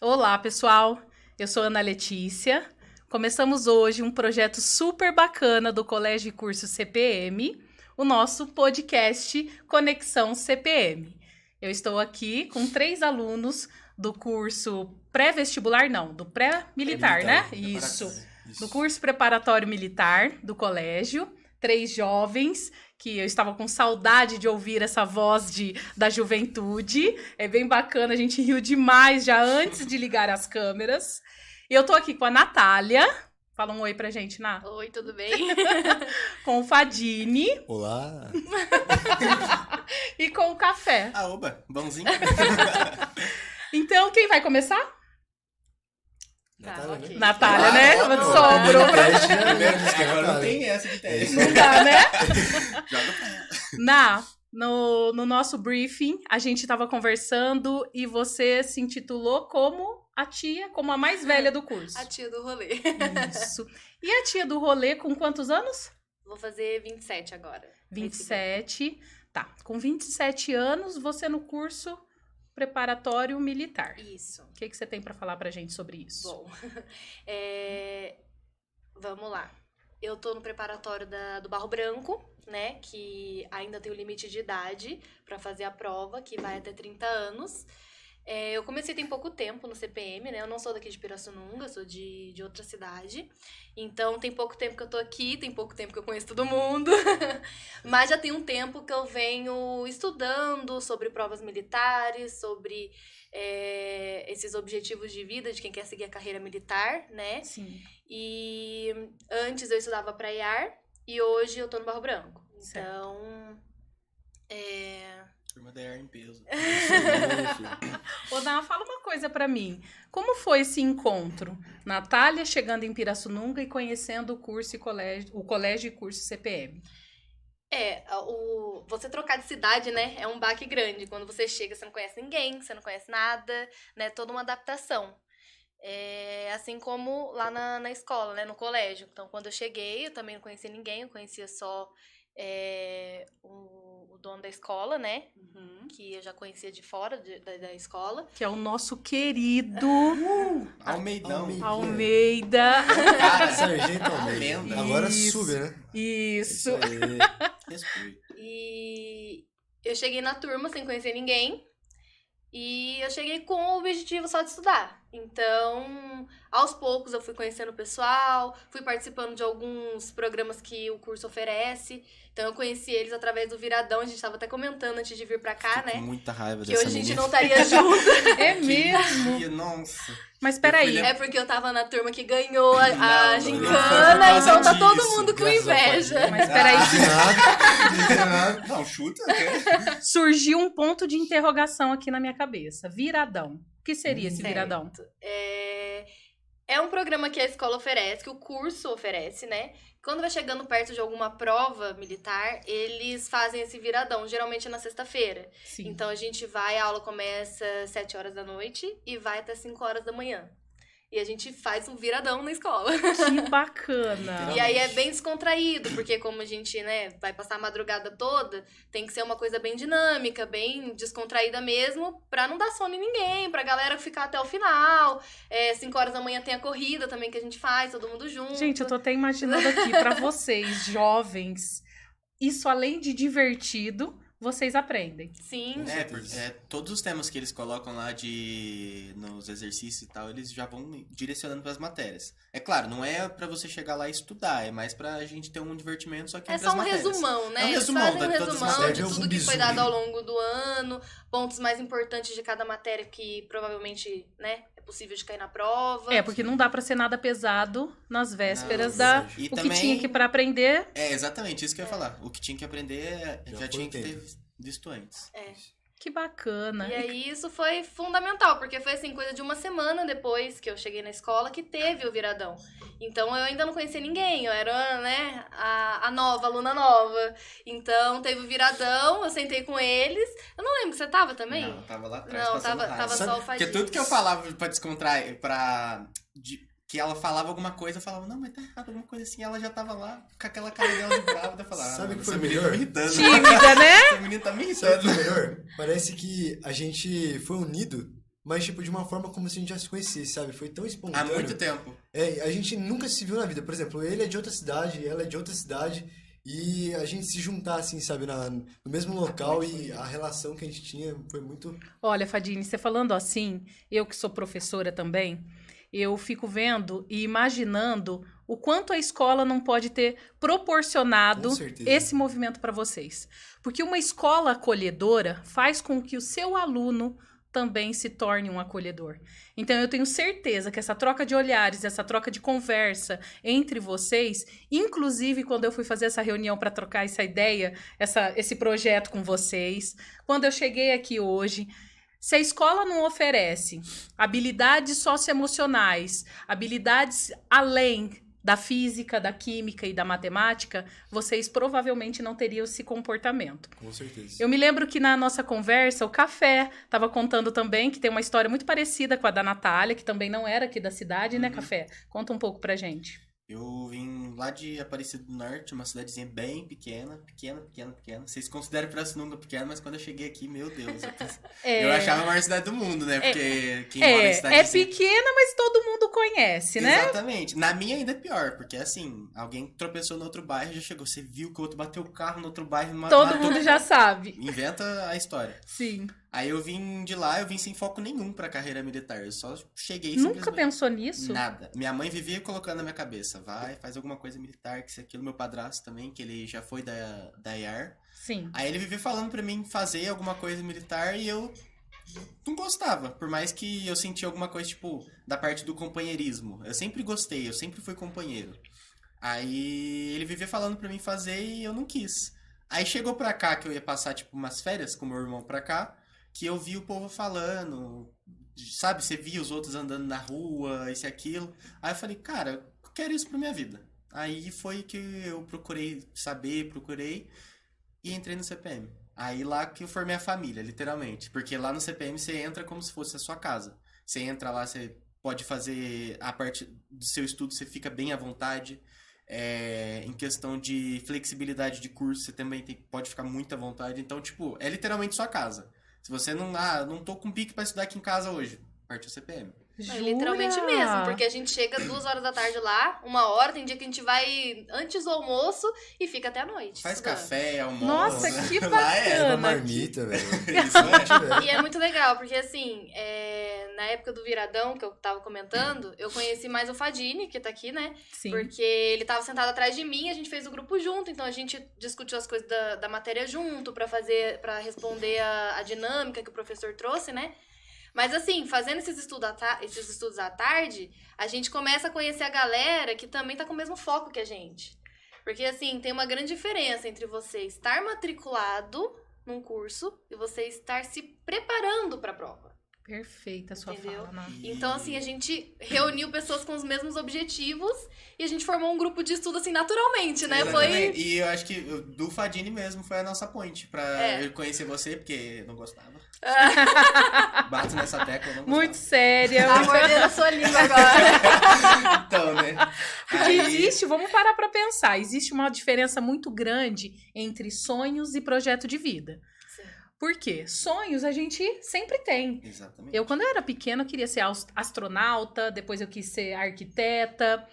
Olá, pessoal. Eu sou Ana Letícia. Começamos hoje um projeto super bacana do Colégio e Curso CPM, o nosso podcast Conexão CPM. Eu estou aqui com 3 alunos do curso pré-vestibular, não, do pré-militar, né? Isso. Do curso preparatório militar do colégio. 3 jovens que eu estava com saudade de ouvir essa voz da juventude. É bem bacana, a gente riu demais já antes de ligar as câmeras. E eu tô aqui com a Natália. Fala um oi pra gente, Ná. Oi, tudo bem? Com o Fadini. Olá. E com o Café. Ah, oba, bonzinho. Então, quem vai começar? Natália, ok. né? Natália, né? Sobrou pra... Primeiro disse que agora não tem essa de teste. Não dá, né? Joga pra ela. Ná, no nosso briefing, a gente tava conversando e você se intitulou como a tia, como a mais velha do curso. A tia do rolê. Isso. E a tia do rolê com quantos anos? Vou fazer 27 agora. 27. Tá. Com 27 anos, você no curso preparatório militar. Isso. O que você tem pra falar pra gente sobre isso? Bom, vamos lá. Eu tô no preparatório do Barro Branco, né? Que ainda tem o limite de idade pra fazer a prova, que vai até 30 anos. Eu comecei tem pouco tempo no CPM, né? Eu não sou daqui de Pirassununga, sou de outra cidade. Então, tem pouco tempo que eu tô aqui, tem pouco tempo que eu conheço todo mundo. Mas já tem um tempo que eu venho estudando sobre provas militares, sobre esses objetivos de vida de quem quer seguir a carreira militar, né? Sim. E antes eu estudava pra IAR e hoje eu tô no Barro Branco. Certo. Então, Turma da ER em peso. Ô, Ná, fala uma coisa pra mim. Como foi esse encontro? Natália chegando em Pirassununga e conhecendo o curso o colégio e curso CPM. Você trocar de cidade, né, é um baque grande. Quando você chega, você não conhece ninguém, você não conhece nada, né, toda uma adaptação. Assim como lá na escola, né, no colégio. Então, quando eu cheguei, eu também não conhecia ninguém, eu conhecia só o dono da escola, né, que eu já conhecia de fora da escola. Que é o nosso querido Almeidão. Almeida. Cara, Sargento Almeida. Almeida. Agora Isso. sube, né? Isso. Aí. Respeito. E eu cheguei na turma sem conhecer ninguém. E eu cheguei com o objetivo só de estudar. Então, aos poucos eu fui conhecendo o pessoal, fui participando de alguns programas que o curso oferece. Então, eu conheci eles através do Viradão. A gente estava até comentando antes de vir pra cá, Fico né? com muita raiva Que dessa hoje a gente menina. não estaria junto. É mesmo. Que nossa. Mas peraí. É porque eu tava na turma que ganhou a Não, não foi gincana, por causa então tá todo disso. mundo com Graças ao inveja. Pai. Mas peraí, Nada. Não, chuta. Né? surgiu um ponto de interrogação aqui na minha cabeça. Viradão. O que seria esse Certo. viradão? É um programa que a escola oferece, que o curso oferece, né? Quando vai chegando perto de alguma prova militar, eles fazem esse viradão, geralmente é na sexta-feira. Sim. Então a gente vai, a aula começa às 7 horas da noite e vai até 5 horas da manhã. E a gente faz um viradão na escola. Que bacana. E aí é bem descontraído, porque como a gente, né, vai passar a madrugada toda, tem que ser uma coisa bem dinâmica, bem descontraída mesmo, pra não dar sono em ninguém, pra galera ficar até o final. 5 horas da manhã tem a corrida também que a gente faz, todo mundo junto. Gente, eu tô até imaginando aqui, pra vocês, jovens, isso além de divertido, vocês aprendem. Sim. Todos os temas que eles colocam lá nos exercícios e tal, eles já vão direcionando para as matérias. É claro, não é para você chegar lá e estudar, é mais pra gente ter um divertimento, só que É entre só as um matérias. resumão, né? É um Eles resumão fazem de um todas as resumão matérias. de Algum tudo que foi bizu, dado né? ao longo do ano, pontos mais importantes de cada matéria que provavelmente, né, é possível de cair na prova. Porque não dá pra ser nada pesado nas vésperas Não, da... e O que também- tinha que pra aprender... É, exatamente, isso que eu ia falar. O que tinha que aprender, Já já foi tinha que tempo. ter visto antes. Que bacana. E aí isso foi fundamental, porque foi assim, coisa de uma semana depois que eu cheguei na escola que teve o viradão. Então eu ainda não conhecia ninguém, eu era, né, a nova, aluna nova. Então teve o viradão, eu sentei com eles. Eu não lembro, você tava também? Não, tava lá atrás. Não, passando tava raiva. só o Porque Fadinho. tudo que eu falava pra descontrair, que ela falava alguma coisa, eu falava, não, mas tá errado, alguma coisa assim, ela já tava lá com aquela cara dela de brava, eu falava, Sabe o que essa foi menina melhor? tá me irritando. Tímida, né? Essa menina tá me Sabe o irritando. que é melhor? Parece que a gente foi unido mas, tipo, de uma forma como se a gente já se conhecesse, sabe? Foi tão Há espontâneo. muito tempo. A gente nunca se viu na vida. Por exemplo, ele é de outra cidade, ela é de outra cidade, e a gente se juntar, assim, sabe, no mesmo local e a relação que a gente tinha foi muito... Olha, Fadine, você falando assim, eu que sou professora também, eu fico vendo e imaginando o quanto a escola não pode ter proporcionado Com certeza. esse movimento para vocês. Porque uma escola acolhedora faz com que o seu aluno também se torne um acolhedor. Então, eu tenho certeza que essa troca de olhares, essa troca de conversa entre vocês, inclusive quando eu fui fazer essa reunião para trocar essa ideia, esse projeto com vocês, quando eu cheguei aqui hoje, se a escola não oferece habilidades socioemocionais, habilidades além da física, da química e da matemática, vocês provavelmente não teriam esse comportamento. Com certeza. Eu me lembro que na nossa conversa, o Café estava contando também que tem uma história muito parecida com a da Natália, que também não era aqui da cidade, né, Café? Conta um pouco pra gente. Eu vim lá de Aparecida do Norte, uma cidadezinha bem pequena. Vocês consideram Pirassununga pequena, mas quando eu cheguei aqui, meu Deus, eu achava a maior cidade do mundo, né? Porque quem mora em cidade É pequena, mas todo mundo conhece, né? Exatamente. Na minha ainda é pior, porque assim, alguém tropeçou no outro bairro, já chegou, você viu que o outro bateu o carro no outro bairro, Todo matou. mundo já sabe. Inventa a história. Sim. Aí eu vim de lá, eu vim sem foco nenhum pra carreira militar. Eu só cheguei Nunca simplesmente... pensou nisso? Nada. Minha mãe vivia colocando na minha cabeça. Vai, faz alguma coisa militar, que isso e aquilo. Meu padrasto também, que ele já foi da IAR. Sim. Aí ele vivia falando pra mim fazer alguma coisa militar e eu não gostava. Por mais que eu sentia alguma coisa, tipo, da parte do companheirismo. Eu sempre gostei, eu sempre fui companheiro. Aí ele vivia falando pra mim fazer e eu não quis. Aí chegou pra cá, que eu ia passar, tipo, umas férias com meu irmão pra cá, que eu vi o povo falando, sabe? Você via os outros andando na rua, isso e aquilo. Aí eu falei, cara, eu quero isso pra minha vida. Aí foi que eu procurei saber, e entrei no CPM. Aí lá que eu formei a família, literalmente. Porque lá no CPM você entra como se fosse a sua casa. Você entra lá, você pode fazer a parte do seu estudo, você fica bem à vontade. Em questão de flexibilidade de curso, você também pode ficar muito à vontade. Então, tipo, é literalmente sua casa. Se você não tô com pique pra estudar aqui em casa hoje, parte do CPM. É literalmente mesmo, porque a gente chega 2 horas da tarde lá, 1 hora, tem dia que a gente vai antes do almoço e fica até a noite. Faz estudando. café, almoço. Nossa, que Lá é. Uma bacana. marmita, velho. Isso E é muito legal, porque assim, na época do Viradão, que eu tava comentando, eu conheci mais o Fadini, que tá aqui, né? Sim. Porque ele tava sentado atrás de mim, a gente fez o grupo junto, então a gente discutiu as coisas da matéria junto, pra responder a dinâmica que o professor trouxe, né? Mas assim, fazendo esses estudos à tarde, a gente começa a conhecer a galera que também tá com o mesmo foco que a gente. Porque assim, tem uma grande diferença entre você estar matriculado num curso e você estar se preparando pra prova. Perfeita a sua Entendeu? fala, Ana. Então, assim, a gente reuniu pessoas com os mesmos objetivos e a gente formou um grupo de estudo, assim, naturalmente, né? Exatamente. E eu acho que do Fadini mesmo foi a nossa ponte pra eu conhecer você, porque eu não gostava. Bato nessa tecla, eu não gostava. Muito séria. Tá mordendo a sua língua agora. Então, né? Porque existe, vamos parar pra pensar, existe uma diferença muito grande entre sonhos e projeto de vida. Sim. Por quê? Sonhos a gente sempre tem. Exatamente. Eu, quando eu era pequena, eu queria ser astronauta, depois eu quis ser arquiteta.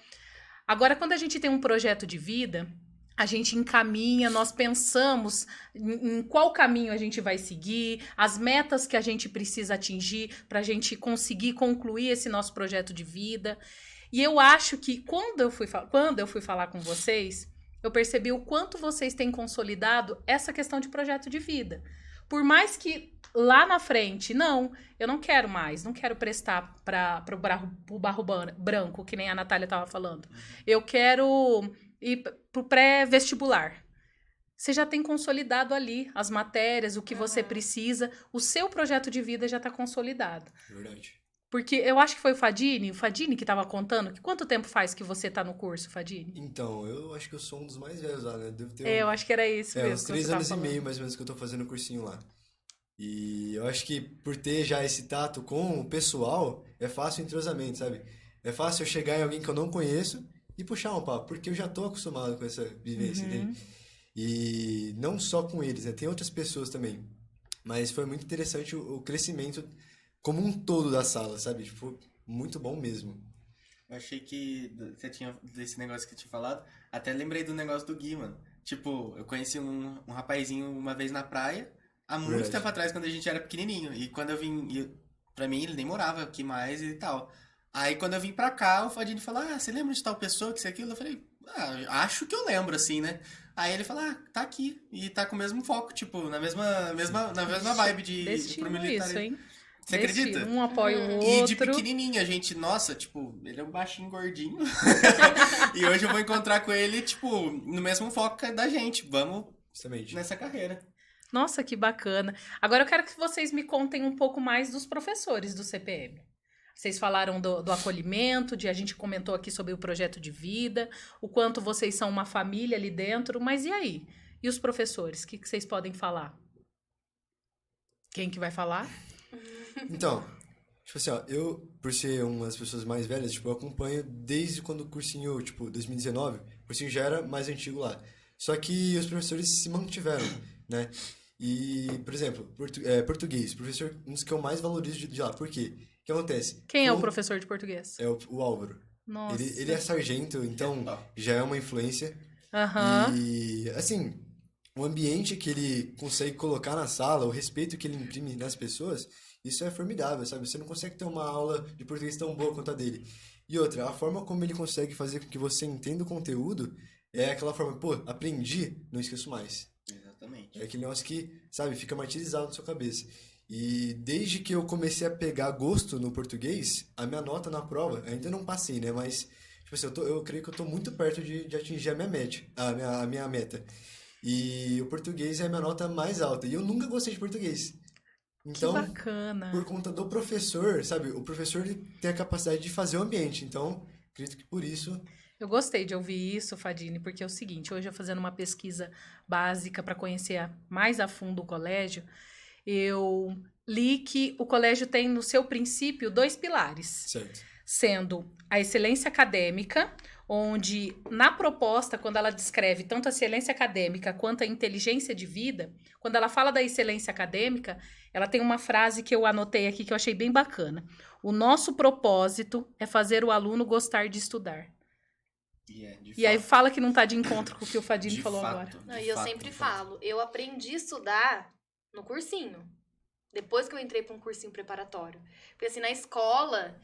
Agora, quando a gente tem um projeto de vida, a gente encaminha, nós pensamos em qual caminho a gente vai seguir, as metas que a gente precisa atingir para a gente conseguir concluir esse nosso projeto de vida. E eu acho que quando eu fui falar com vocês, eu percebi o quanto vocês têm consolidado essa questão de projeto de vida. Por mais que lá na frente, eu não quero mais, não quero prestar para o Barro Branco, que nem a Natália estava falando. Eu quero ir para o pré-vestibular. Você já tem consolidado ali as matérias, o que você precisa, o seu projeto de vida já está consolidado. Verdade. Porque eu acho que foi o Fadini que estava contando, que quanto tempo faz que você está no curso, Fadini? Então, eu acho que eu sou um dos mais velhos lá, né? Devo ter Eu acho que era isso mesmo. uns que 3 você tava anos e falando. meio, mais ou menos, que eu tô fazendo o cursinho lá. E eu acho que por ter já esse tato com o pessoal, é fácil o entrosamento, sabe? É fácil eu chegar em alguém que eu não conheço e puxar um papo, porque eu já tô acostumado com essa vivência, entende? E não só com eles, né? Tem outras pessoas também. Mas foi muito interessante o crescimento como um todo da sala, sabe? Tipo, muito bom mesmo. Eu achei que você tinha desse negócio que eu tinha falado. Até lembrei do negócio do Gui, mano. Tipo, eu conheci um rapazinho uma vez na praia, há muito Verdade. tempo atrás, quando a gente era pequenininho. E quando eu vim, pra mim, ele nem morava aqui mais e tal. Aí quando eu vim pra cá, o Fadini falou: Ah, você lembra de tal pessoa que isso e aquilo? Eu falei: Ah, acho que eu lembro, assim, né? Aí ele falou: Ah, tá aqui. E tá com o mesmo foco, tipo, na mesma vibe de pro Destino militar. isso, hein? Você acredita? Destino. Um apoia o E de outro. pequenininho, a gente, nossa, tipo, ele é um baixinho gordinho. E hoje eu vou encontrar com ele, tipo, no mesmo foco da gente. Vamos Justamente. nessa carreira. Nossa, que bacana. Agora eu quero que vocês me contem um pouco mais dos professores do CPM. Vocês falaram do acolhimento, a gente comentou aqui sobre o projeto de vida, o quanto vocês são uma família ali dentro, mas e aí? E os professores? O que vocês podem falar? Quem que vai falar? Então, tipo assim, ó, eu, por ser uma das pessoas mais velhas, tipo, eu acompanho desde quando o cursinho, tipo, 2019, o cursinho já era mais antigo lá. Só que os professores se mantiveram, né? E, por exemplo, português, professor, um dos que eu mais valorizo de lá. Por quê? O que acontece? Quem é o professor de português? É o Álvaro. Nossa. Ele é sargento, então já é uma influência. Aham. E, assim, o ambiente que ele consegue colocar na sala, o respeito que ele imprime nas pessoas, isso é formidável, sabe? Você não consegue ter uma aula de português tão boa quanto a dele. E outra, a forma como ele consegue fazer com que você entenda o conteúdo é aquela forma, pô, aprendi, não esqueço mais. Exatamente. É aquele negócio que, sabe, fica martirizado na sua cabeça. E desde que eu comecei a pegar gosto no português, a minha nota na prova, ainda não passei, né? Mas, tipo assim, eu creio que eu tô muito perto de atingir a minha meta, a minha meta. E o português é a minha nota mais alta. E eu nunca gostei de português. Que Então, bacana. por conta do professor, sabe? O professor ele tem a capacidade de fazer o ambiente. Então, acredito que por isso. Eu gostei de ouvir isso, Fadine, porque é o seguinte, hoje eu fazendo uma pesquisa básica para conhecer mais a fundo o colégio, eu li que o colégio tem no seu princípio 2 pilares, Certo. sendo a excelência acadêmica, onde na proposta, quando ela descreve tanto a excelência acadêmica quanto a inteligência de vida, quando ela fala da excelência acadêmica, ela tem uma frase que eu anotei aqui que eu achei bem bacana. O nosso propósito é fazer o aluno gostar de estudar. E aí fala que não tá de encontro com o que o Fadini falou agora. Não, e eu sempre falo, eu aprendi a estudar no cursinho. Depois que eu entrei para um cursinho preparatório. Porque assim, na escola,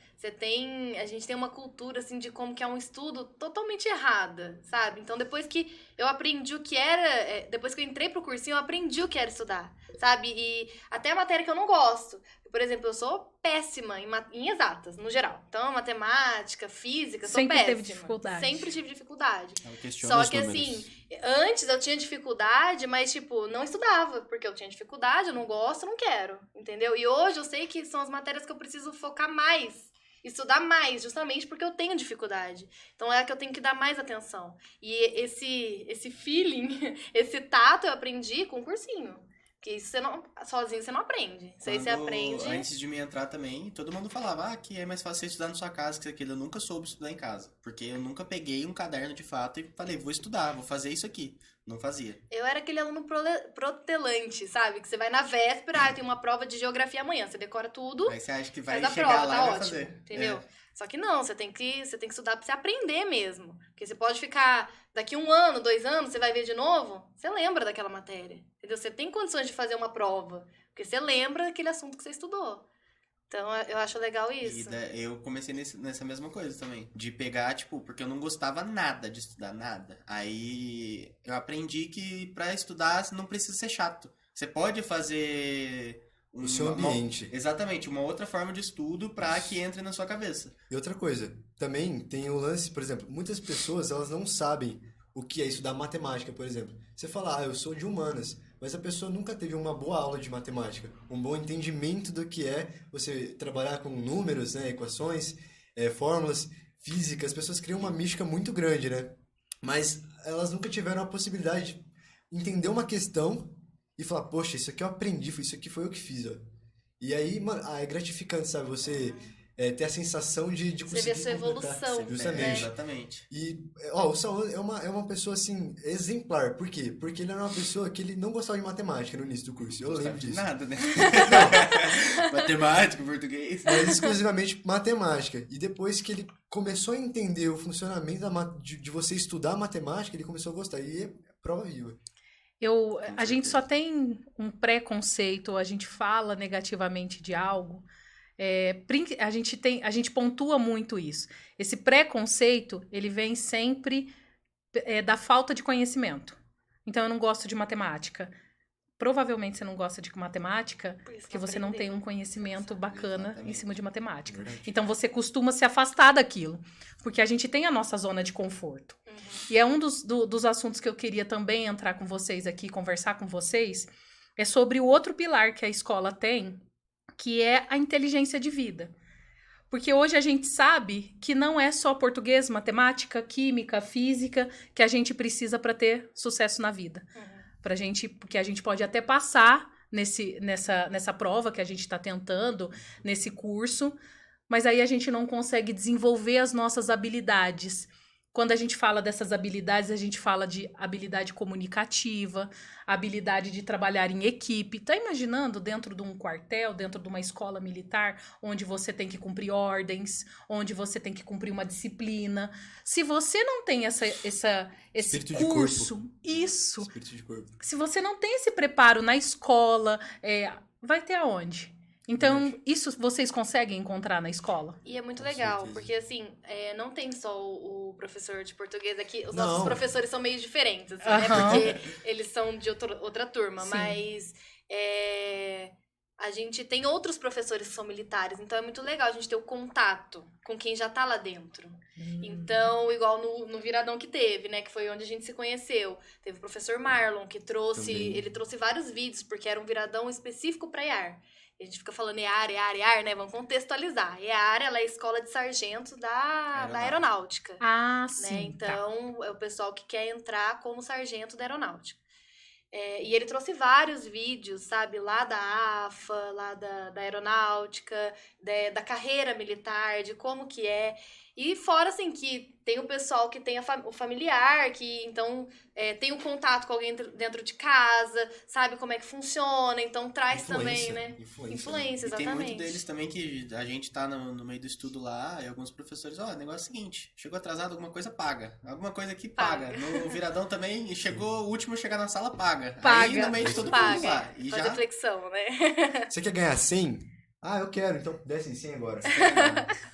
a gente tem uma cultura assim de como que é um estudo totalmente errada, sabe? Então depois que eu aprendi o que era, depois que eu entrei pro cursinho, eu aprendi o que era estudar, sabe? E até a matéria que eu não gosto. Por exemplo, eu sou péssima em exatas, no geral. Então, matemática, física, sou Sempre péssima. teve dificuldade. Sempre tive dificuldade. Ela questiona Só os que números. assim, antes eu tinha dificuldade, mas tipo, não estudava, porque eu tinha dificuldade, eu não gosto, eu não quero, entendeu? E hoje eu sei que são as matérias que eu preciso focar mais, estudar mais, justamente porque eu tenho dificuldade. Então é a que eu tenho que dar mais atenção. E esse feeling, esse tato eu aprendi com o cursinho. Porque isso sozinho você não aprende. Isso aí você aprende. Antes de me entrar também, todo mundo falava que é mais fácil você estudar na sua casa que aquilo. Eu nunca soube estudar em casa. Porque eu nunca peguei um caderno de fato e falei, vou estudar, vou fazer isso aqui. Não fazia. Eu era aquele aluno protelante, sabe? Que você vai na véspera, tem uma prova de geografia amanhã, você decora tudo. Aí você acha que vai Faz a chegar prova, lá tá e vai ótimo, fazer. entendeu? Só que não, você tem que estudar pra você aprender mesmo. Porque você pode ficar daqui 1 ano, 2 anos, você vai ver de novo, você lembra daquela matéria, entendeu? Você tem condições de fazer uma prova, porque você lembra daquele assunto que você estudou. Então, eu acho legal isso. E eu comecei nessa mesma coisa também. De pegar, tipo, porque eu não gostava nada de estudar, nada. Aí eu aprendi que pra estudar não precisa ser chato. Você pode fazer O seu ambiente. Exatamente, uma outra forma de estudo pra que entre na sua cabeça. E outra coisa, também tem o lance, por exemplo, muitas pessoas elas não sabem o que é estudar matemática, por exemplo. Você fala, eu sou de humanas, mas a pessoa nunca teve uma boa aula de matemática, um bom entendimento do que é você trabalhar com números, né, equações, fórmulas, física. As pessoas criam uma mística muito grande, né? Mas elas nunca tiveram a possibilidade de entender uma questão e falar, poxa, isso aqui eu aprendi, isso aqui foi eu que fiz, ó. E aí, mano, é gratificante, sabe? Você ter a sensação de Você vê conseguir a sua completar. evolução, Justamente. Exatamente. E, ó, o Saul é uma pessoa, assim, exemplar. Por quê? Porque ele era uma pessoa que ele não gostava de matemática no início do curso. Eu lembro disso. Nada, né? Matemática, português. Mas exclusivamente matemática. E depois que ele começou a entender o funcionamento de você estudar matemática, ele começou a gostar. E é prova viva. A gente só tem um preconceito, a gente fala negativamente de algo. A gente pontua muito isso. Esse preconceito, ele vem sempre da falta de conhecimento. Então, eu não gosto de matemática. Provavelmente você não gosta de matemática porque você não tem um conhecimento bacana em cima de matemática. Verdade. Então, você costuma se afastar daquilo. Porque a gente tem a nossa zona de conforto. E é um dos assuntos que eu queria também entrar com vocês aqui, conversar com vocês, é sobre o outro pilar que a escola tem, que é a inteligência de vida. Porque hoje a gente sabe que não é só português, matemática, química, física que a gente precisa para ter sucesso na vida. Porque a gente pode até passar nessa prova que a gente está tentando, nesse curso, mas aí a gente não consegue desenvolver as nossas habilidades. Quando a gente fala dessas habilidades, a gente fala de habilidade comunicativa, habilidade de trabalhar em equipe. Tá imaginando dentro de um quartel, dentro de uma escola militar, onde você tem que cumprir ordens, onde você tem que cumprir uma disciplina? Se você não tem esse Espírito de curso, corpo. isso. Espírito de corpo. Se você não tem esse preparo na escola, vai ter aonde? Então, isso vocês conseguem encontrar na escola? E é muito Com legal, certeza. porque assim, não tem só o professor de português aqui, os Não. nossos professores são meio diferentes, assim, né? Aham. Porque eles são de outra turma, Sim. mas a gente tem outros professores que são militares, então é muito legal a gente ter o contato com quem já tá lá dentro. Então, igual no viradão que teve, né? Que foi onde a gente se conheceu. Teve o professor Marlon, que Também. ele trouxe vários vídeos, porque era um viradão específico para IAR. E a gente fica falando EAR, né? Vamos contextualizar. EAR, ela é a escola de sargento da aeronáutica. Ah, Né? sim. Tá. Então, é o pessoal que quer entrar como sargento da aeronáutica. E ele trouxe vários vídeos, sabe? Lá da AFA, lá da aeronáutica, da carreira militar, de como que é. E fora, assim, que tem o pessoal que tem o familiar, que então tem um contato com alguém dentro de casa, sabe como é que funciona, então traz também, né? Influência, E tem exatamente. muito deles também que a gente tá no meio do estudo lá, e alguns professores, o negócio é o seguinte, chegou atrasado, alguma coisa paga. Alguma coisa aqui paga. No viradão também, chegou o último a chegar na sala, paga. Aí no meio de todo mundo Paga. lá. E Fazer já... flexão, né? Você quer ganhar 100? Ah, eu quero, então desce em 100 agora.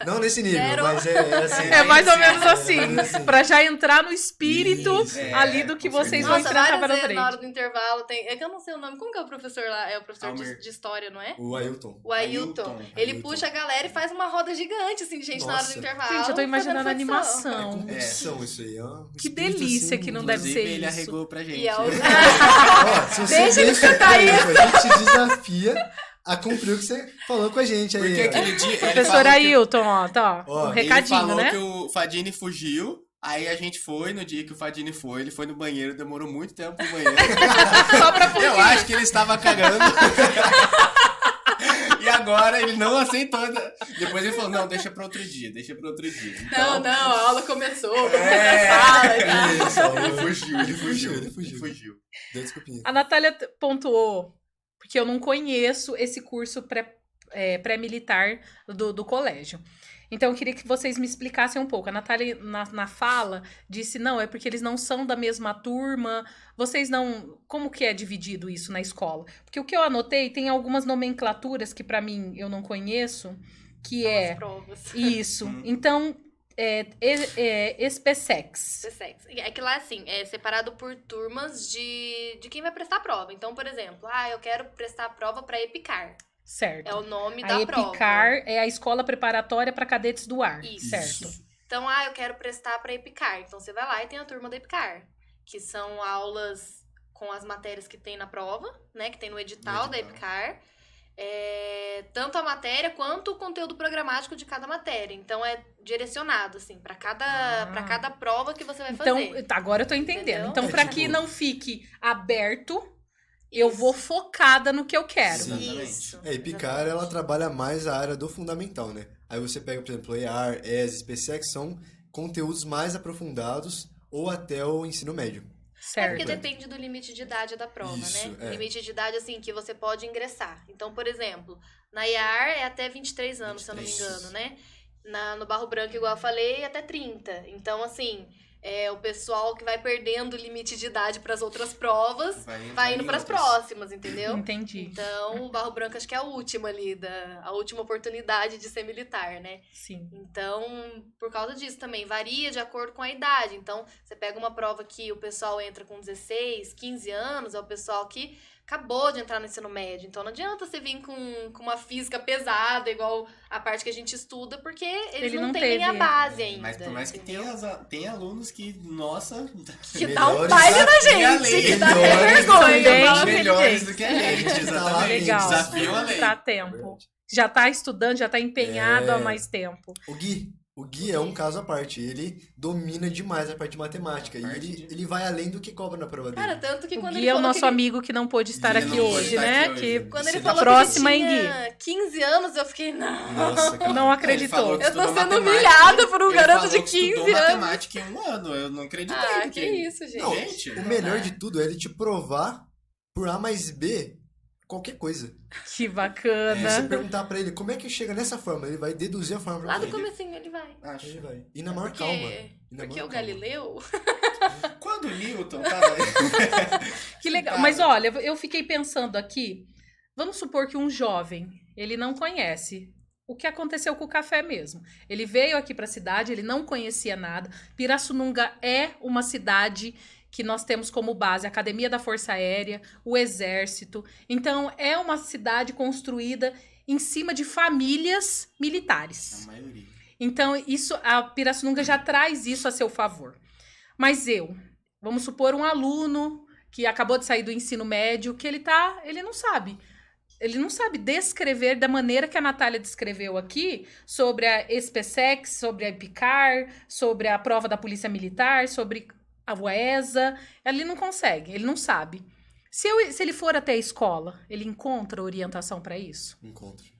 Não nesse nível, Zero. mas é assim. É mais ou menos mais ou assim, menos assim. pra já entrar no espírito Isso, ali do que com vocês certeza. vão Nossa, enfrentar várias para vezes na hora frente. do intervalo tem... É que eu não sei o nome. Como que é o professor lá? É o professor Almir. de história, não é? O Ailton. O Ailton. Ele Ailton. puxa a galera e faz uma roda gigante, assim, de gente na hora do Nossa. intervalo. Gente, eu tô imaginando a fazendo flexão. É animação. competição isso aí. Que delícia que não deve Inclusive, ser ele isso. arregou pra gente. E é o... Ó, se você Deixa ele deixa escutar o tempo, a gente te desafia a cumprir o que você falou com a gente aí. Porque ó. aquele dia... ele Professor falou que- Ailton, ó, tá. Ó, Um ele recadinho, ele falou né? que o Fadini fugiu, aí a gente foi, no dia que o Fadini foi, ele foi no banheiro, demorou muito tempo no banheiro. Só pra fugir. Eu acho que ele estava cagando. E agora ele não aceitou. Depois ele falou, não, deixa pra outro dia. Então, Não, a aula começou. Isso, ó, Ele fugiu. fugiu. Deu desculpinha. A Natália pontuou, porque eu não conheço esse curso pré-militar do colégio. Então, eu queria que vocês me explicassem um pouco. A Natália, na fala, disse, não, é porque eles não são da mesma turma. Vocês não... Como que é dividido isso na escola? Porque o que eu anotei, tem algumas nomenclaturas que, pra mim, eu não conheço, que As provas. Isso. Então, SPSEX. É que lá, assim, é separado por turmas de quem vai prestar a prova. Então, por exemplo, eu quero prestar a prova para EPICAR. Certo. É o nome A da prova. EPICAR é a Escola Preparatória para Cadetes do Ar. Isso. Certo. Então, eu quero prestar para EPICAR. Então, você vai lá e tem a turma da EPICAR, que são aulas com as matérias que tem na prova, né? Que tem no edital da EPICAR. Tanto a matéria quanto o conteúdo programático de cada matéria. Então, é direcionado, assim, para cada prova que você vai Então, fazer. agora eu tô entendendo. Entendeu? Então, É para tipo- que não fique aberto, eu vou focada no que eu quero. Sim. Isso. E Picar, ela trabalha mais a área do fundamental, né? Aí você pega, por exemplo, EAR, ES, SPCE, que são conteúdos mais aprofundados ou até o ensino médio. É porque Certo. depende do limite de idade da prova, Isso, né? é. O limite de idade, assim, que você pode ingressar. Então, por exemplo, na IAR é até 23 anos, se eu não me 23. engano, né? No Barro Branco, igual eu falei, é até 30. Então, assim, o pessoal que vai perdendo o limite de idade para as outras provas vai indo para as próximas, entendeu? Entendi. Então, o Barro Branco acho que é a última ali, a última oportunidade de ser militar, né? Sim. Então, por causa disso também, varia de acordo com a idade. Então, você pega uma prova que o pessoal entra com 16, 15 anos, é o pessoal que acabou de entrar no ensino médio. Então, não adianta você vir com uma física pesada, igual a parte que a gente estuda, porque eles Ele não não têm nem a teve. base ainda. Mas por mais que entendeu? tenha alunos que, nossa, Que dá um Melhores baile na desafio a gente, lei. que dá até Melhores vergonha. também. fala. melhores do que a gente, Tá lá, exatamente. Legal. Desafio a lei. Tá a tempo. Já tá estudando, já tá empenhado há mais tempo. O Gui é um caso à parte. Ele domina demais a parte de matemática. A parte E ele vai além do que cobra na prova dele. Cara, tanto que O quando Gui ele é o falou nosso que ele... amigo que não pôde estar Gui aqui não pôde hoje, estar né? aqui Que hoje. Quando ele Sim. falou Próxima, que hein, ele tinha 15 anos, eu fiquei, não. Nossa, cara. não acreditou. Ele falou que Eu tô estudou sendo matemática. humilhada por um Ele garoto falou de que estudou 15 anos. matemática em 1 ano. Eu não acreditei. Ah, porque... que isso, gente. Não, Gente, o melhor de tudo é ele te provar por A mais B qualquer coisa. Que Se você bacana. perguntar pra ele como é que chega nessa forma, ele vai deduzir a forma pra Lá do você. comecinho ele vai. Acho. Ele vai. E na maior Porque, calma. E na porque maior o calma. Galileu... Quando o Newton tava... Que legal. Cara. Mas olha, eu fiquei pensando aqui. Vamos supor que um jovem, ele não conhece o que aconteceu com o café mesmo. Ele veio aqui para a cidade, ele não conhecia nada. Pirassununga é uma cidade que nós temos como base a Academia da Força Aérea, o Exército. Então, é uma cidade construída em cima de famílias militares. A maioria. Então, a Pirassununga já traz isso a seu favor. Mas vamos supor um aluno que acabou de sair do ensino médio, que ele não sabe. Ele não sabe descrever da maneira que a Natália descreveu aqui sobre a SPSEC, sobre a IPCAR, sobre a prova da Polícia Militar, sobre a UESA. Ele não consegue, ele não sabe. Se ele for até a escola, ele encontra orientação para isso? Encontro.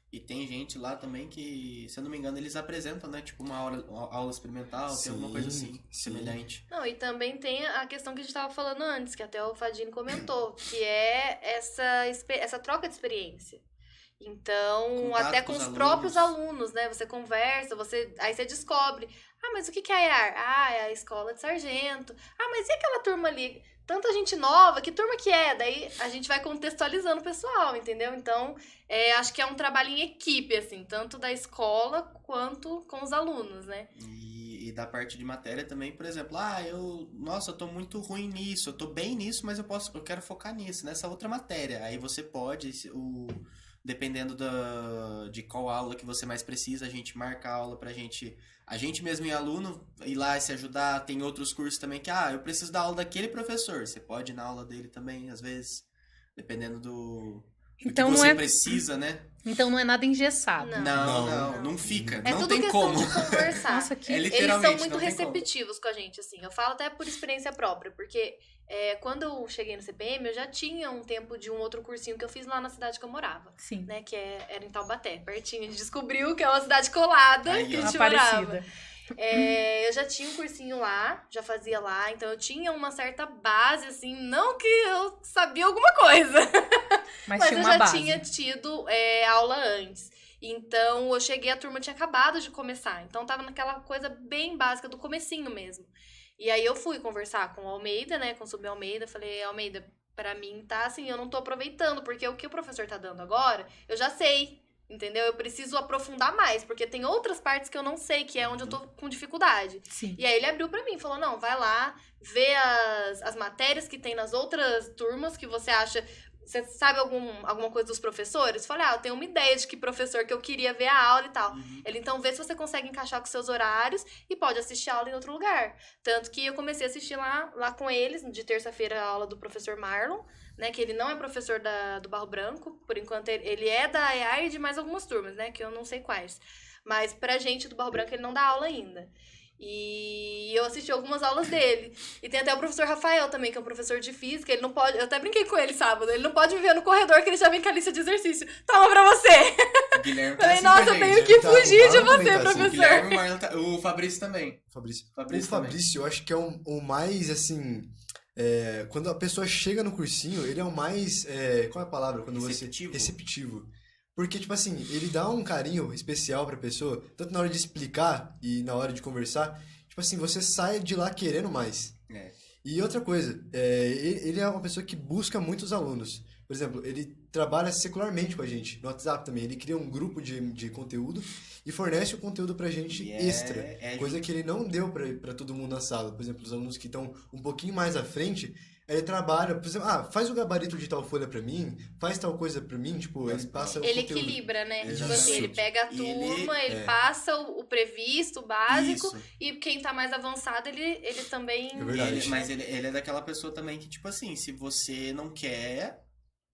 E tem gente lá também que, se eu não me engano, eles apresentam, né? Tipo, uma aula experimental, tem alguma coisa assim, Sim. semelhante. Não, e também tem a questão que a gente estava falando antes, que até o Fadini comentou, que é essa troca de experiência. Então, Contato até com com os os alunos. próprios alunos, né? Você conversa, aí você descobre. Ah, mas o que é a EAR? Ah, é a escola de sargento. Ah, mas e aquela turma ali? Tanta gente nova, que turma que é? Daí a gente vai contextualizando o pessoal, entendeu? Então, acho que é um trabalho em equipe, assim, tanto da escola quanto com os alunos, né? E da parte de matéria também, por exemplo, eu tô muito ruim nisso, eu tô bem nisso, mas eu quero focar nisso, nessa outra matéria. Aí você pode, dependendo de qual aula que você mais precisa, a gente marca a aula pra gente, a gente mesmo em aluno, ir lá e se ajudar. Tem outros cursos também que, eu preciso da aula daquele professor, você pode ir na aula dele também, às vezes, dependendo do Então que não você é, precisa, né? então não é nada engessado. Não fica, É não tudo tem questão como. de conversar. Nossa, que É Eles literalmente, são muito não tem como. receptivos com a gente, assim. Eu falo até por experiência própria, porque quando eu cheguei no CPM, eu já tinha um tempo de um outro cursinho que eu fiz lá na cidade que eu morava, Sim. né? Que era em Taubaté, pertinho. A gente descobriu que é uma cidade colada Aí, que ó. a gente morava. Aparecida. Eu já tinha um cursinho lá, já fazia lá, então eu tinha uma certa base, assim, não que eu sabia alguma coisa, Mas, mas tinha eu uma já base. tinha tido aula antes. Então, eu cheguei, a turma tinha acabado de começar. Então, tava naquela coisa bem básica do comecinho mesmo. E aí, eu fui conversar com o Almeida, né, com o Subalmeida. Falei, Almeida, pra mim tá assim, eu não tô aproveitando, porque o que o professor tá dando agora, eu já sei. Entendeu? Eu preciso aprofundar mais, porque tem outras partes que eu não sei, que é onde eu tô com dificuldade. Sim. E aí ele abriu pra mim, falou, não, vai lá, vê as matérias que tem nas outras turmas que você acha... Você sabe alguma coisa dos professores? Falei, eu tenho uma ideia de que professor que eu queria ver a aula e tal. Ele, então, vê se você consegue encaixar com seus horários e pode assistir a aula em outro lugar. Tanto que eu comecei a assistir lá com eles, de terça-feira, a aula do professor Marlon, né, que ele não é professor do Barro Branco, por enquanto ele é da EAR e de mais algumas turmas, né, que eu não sei quais. Mas pra gente do Barro Branco ele não dá aula ainda. E eu assisti algumas aulas dele. E tem até o professor Rafael também, que é um professor de física. Ele não pode... Eu até brinquei com ele sábado. Ele não pode me ver no corredor, que ele já vem com a lista de exercício. Toma pra você! Guilherme tá Falei, assim nossa, com a eu gente. tenho que Tá, fugir o de Marlon você, também tá assim. professor. Guilherme, o Marlon o Fabrício também. Fabrício. Fabrício O Fabrício, eu acho que é o mais, assim... quando a pessoa chega no cursinho, ele é o mais... qual é a palavra? Quando Receptivo. Receptivo. Porque, tipo assim, ele dá um carinho especial pra pessoa, tanto na hora de explicar e na hora de conversar. Tipo assim, você sai de lá querendo mais. É. E outra coisa, ele é uma pessoa que busca muitos alunos. Por exemplo, ele trabalha secularmente com a gente, no WhatsApp também. Ele cria um grupo de conteúdo e fornece o conteúdo pra gente E extra. é Coisa que ele não deu pra todo mundo na sala. Por exemplo, os alunos que estão um pouquinho mais à frente, ele trabalha, por exemplo, faz o gabarito de tal folha pra mim, faz tal coisa pra mim, tipo, ele passa o Ele conteúdo. equilibra, né? Tipo Exatamente. assim, ele pega a E ele- turma, ele passa o previsto, o básico, Isso. e quem tá mais avançado, ele também... É verdade. Mas ele é daquela pessoa também que, tipo assim, se você não quer,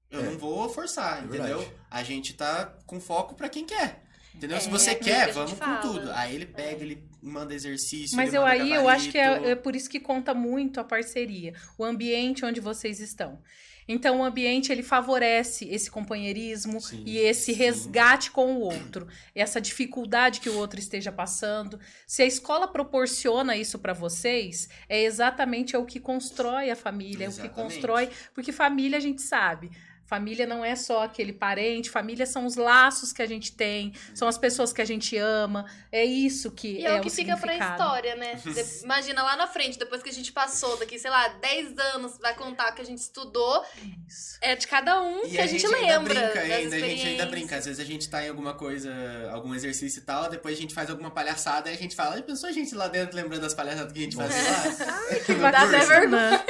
eu É. não vou forçar, É entendeu? verdade. A gente tá com foco pra quem quer. Entendeu? Se É, você é aquilo quer, que a vamos gente com fala. tudo. Aí ele pega, ele manda exercício, Mas ele manda eu acho que gabarito. é por isso que conta muito a parceria, o ambiente onde vocês estão. Então, o ambiente, ele favorece esse companheirismo Sim, e esse sim. resgate com o outro. Essa dificuldade que o outro esteja passando. Se a escola proporciona isso para vocês, é exatamente o que constrói a família, é o que Exatamente. constrói... Porque família, a gente sabe... Família não é só aquele parente, família são os laços que a gente tem, são as pessoas que a gente ama, é isso que E é é o que fica pra significado. história, né? Imagina lá na frente, depois que a gente passou daqui, sei lá, 10 anos, vai contar que a gente estudou, Isso. é de cada um E que a gente ainda lembra. brinca, das a gente ainda experiências. brinca. Às vezes a gente tá em alguma coisa, algum exercício e tal, depois a gente faz alguma palhaçada e a gente fala, pensou a gente lá dentro lembrando das palhaçadas que a gente fazia lá? Que Dá até bacana. vergonha.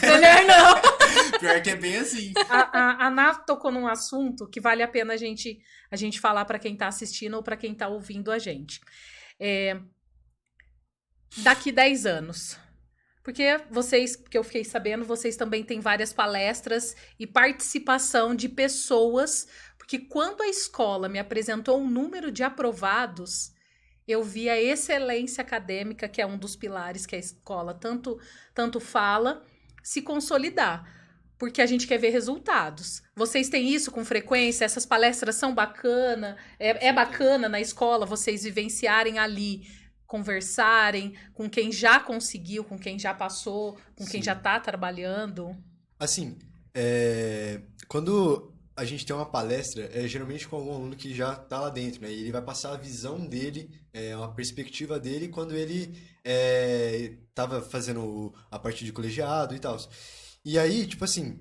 Melhor não. Pior que é bem assim. A Nath tocou num assunto que vale a pena a gente falar para quem tá assistindo ou para quem tá ouvindo a gente. Daqui 10 anos. Porque vocês, que eu fiquei sabendo, vocês também têm várias palestras e participação de pessoas. Porque quando a escola me apresentou um número de aprovados, eu vi a excelência acadêmica, que é um dos pilares que a escola tanto fala, se consolidar. Porque a gente quer ver resultados. Vocês têm isso com frequência? Essas palestras são bacanas? É bacana na escola vocês vivenciarem ali, conversarem com quem já conseguiu, com quem já passou, com quem Sim. já está trabalhando? Assim, quando a gente tem uma palestra, é geralmente com algum aluno que já tá lá dentro, né? E ele vai passar a visão dele, a perspectiva dele quando ele tava fazendo a parte de colegiado e tal. E aí, tipo assim,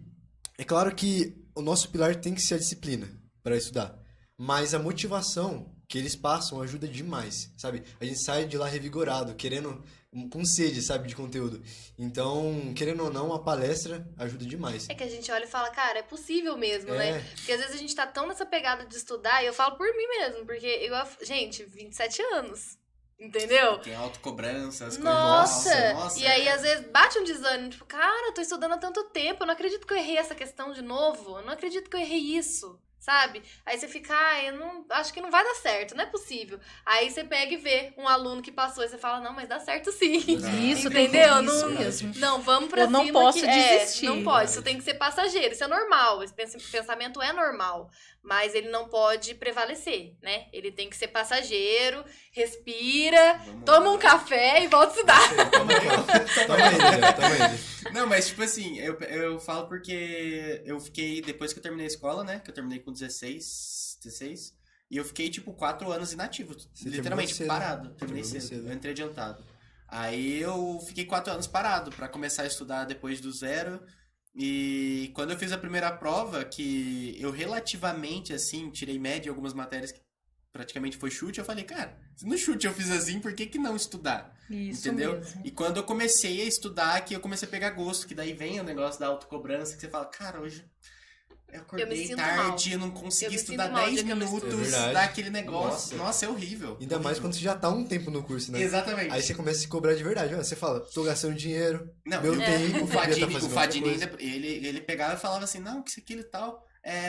é claro que o nosso pilar tem que ser a disciplina para estudar, mas a motivação que eles passam ajuda demais, sabe? A gente sai de lá revigorado, querendo, com sede, sabe, de conteúdo. Então, querendo ou não, a palestra ajuda demais. É que a gente olha e fala, cara, é possível mesmo, né? É. Porque às vezes a gente tá tão nessa pegada de estudar, e eu falo por mim mesmo, porque gente, 27 anos. Entendeu? Tem autocobrança, as Nossa! coisas. Nossa, E aí, às vezes, bate um desânimo, tipo, cara, eu tô estudando há tanto tempo, eu não acredito que eu errei essa questão de novo, eu não acredito que eu errei isso, sabe? Aí você fica, eu não, acho que não vai dar certo, não é possível. Aí você pega e vê um aluno que passou e você fala, não, mas dá certo sim. Isso, Entendeu? tem isso Não- mesmo. Não, vamos pra Eu cima. não posso que, desistir. não pode, isso tem que ser passageiro, isso é normal, esse pensamento é normal, mas ele não pode prevalecer, né? Ele tem que ser passageiro, respira, Vamos toma lá. um café e volta a estudar. Toma ele, né? Toma ele. Não, mas tipo assim, eu falo porque eu fiquei, depois que eu terminei a escola, né? Que eu terminei com 16, e eu fiquei, tipo, 4 anos inativo. Você Literalmente, terminou cedo. parado. Terminei Terminou cedo. cedo. Eu entrei adiantado. Aí eu fiquei 4 anos parado pra começar a estudar depois do zero. E quando eu fiz a primeira prova, que eu relativamente, assim, tirei média em algumas matérias que praticamente foi chute, eu falei, cara, se no chute eu fiz assim, por que não estudar? Isso Entendeu? mesmo. E quando eu comecei a estudar, que eu comecei a pegar gosto, que daí vem o negócio da autocobrança, que você fala, cara, hoje eu Eu acordei me sinto tarde, mal. eu não consegui Eu me estudar sinto mal 10 de que eu não minutos, estudo. É verdade. dá aquele negócio. Nossa. Nossa, é horrível. Ainda mais Horrível. quando você já tá há um tempo no curso, né? Exatamente. Aí você começa a se cobrar de verdade. Você fala, tô gastando dinheiro, Não, meu e tempo, o podia tá Fadini, fazendo o Fadini outra ainda, ele pegava e falava assim, não, que isso aquilo e tal.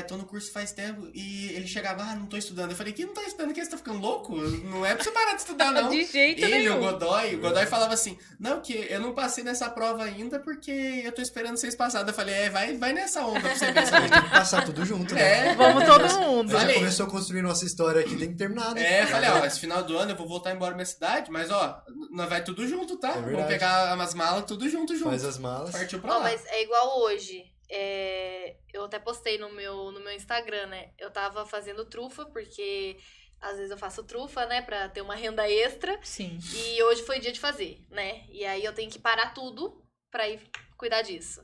tô no curso faz tempo. E ele chegava, não tô estudando. Eu falei, que não tá estudando? Que você tá ficando louco? Não é pra você parar de estudar, não. De jeito Ele, nenhum. o Godoy falava assim, não, que eu não passei nessa prova ainda porque eu tô esperando vocês passarem. Eu falei, vai nessa onda pra você ver. A gente tem que passar tudo junto, né? Vamos todo mundo. A gente Falei. já começou a construir nossa história aqui, tem que terminar, né? Eu falei, esse final do ano eu vou voltar embora pra minha cidade, mas nós vai tudo junto, tá? verdade. Vamos pegar umas malas tudo junto. Faz as malas. Partiu pra Ó, lá. mas é igual hoje. Eu até postei no meu Instagram, né? Eu tava fazendo trufa, porque às vezes eu faço trufa, né? Pra ter uma renda extra. Sim. E hoje foi dia de fazer, né? E aí eu tenho que parar tudo pra ir cuidar disso.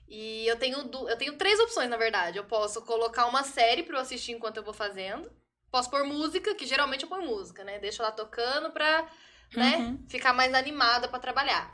E eu tenho 3 opções, na verdade. Eu posso colocar uma série pra eu assistir enquanto eu vou fazendo. Posso pôr música, que geralmente eu ponho música, né? Deixo lá tocando pra, né, ficar mais animada pra trabalhar.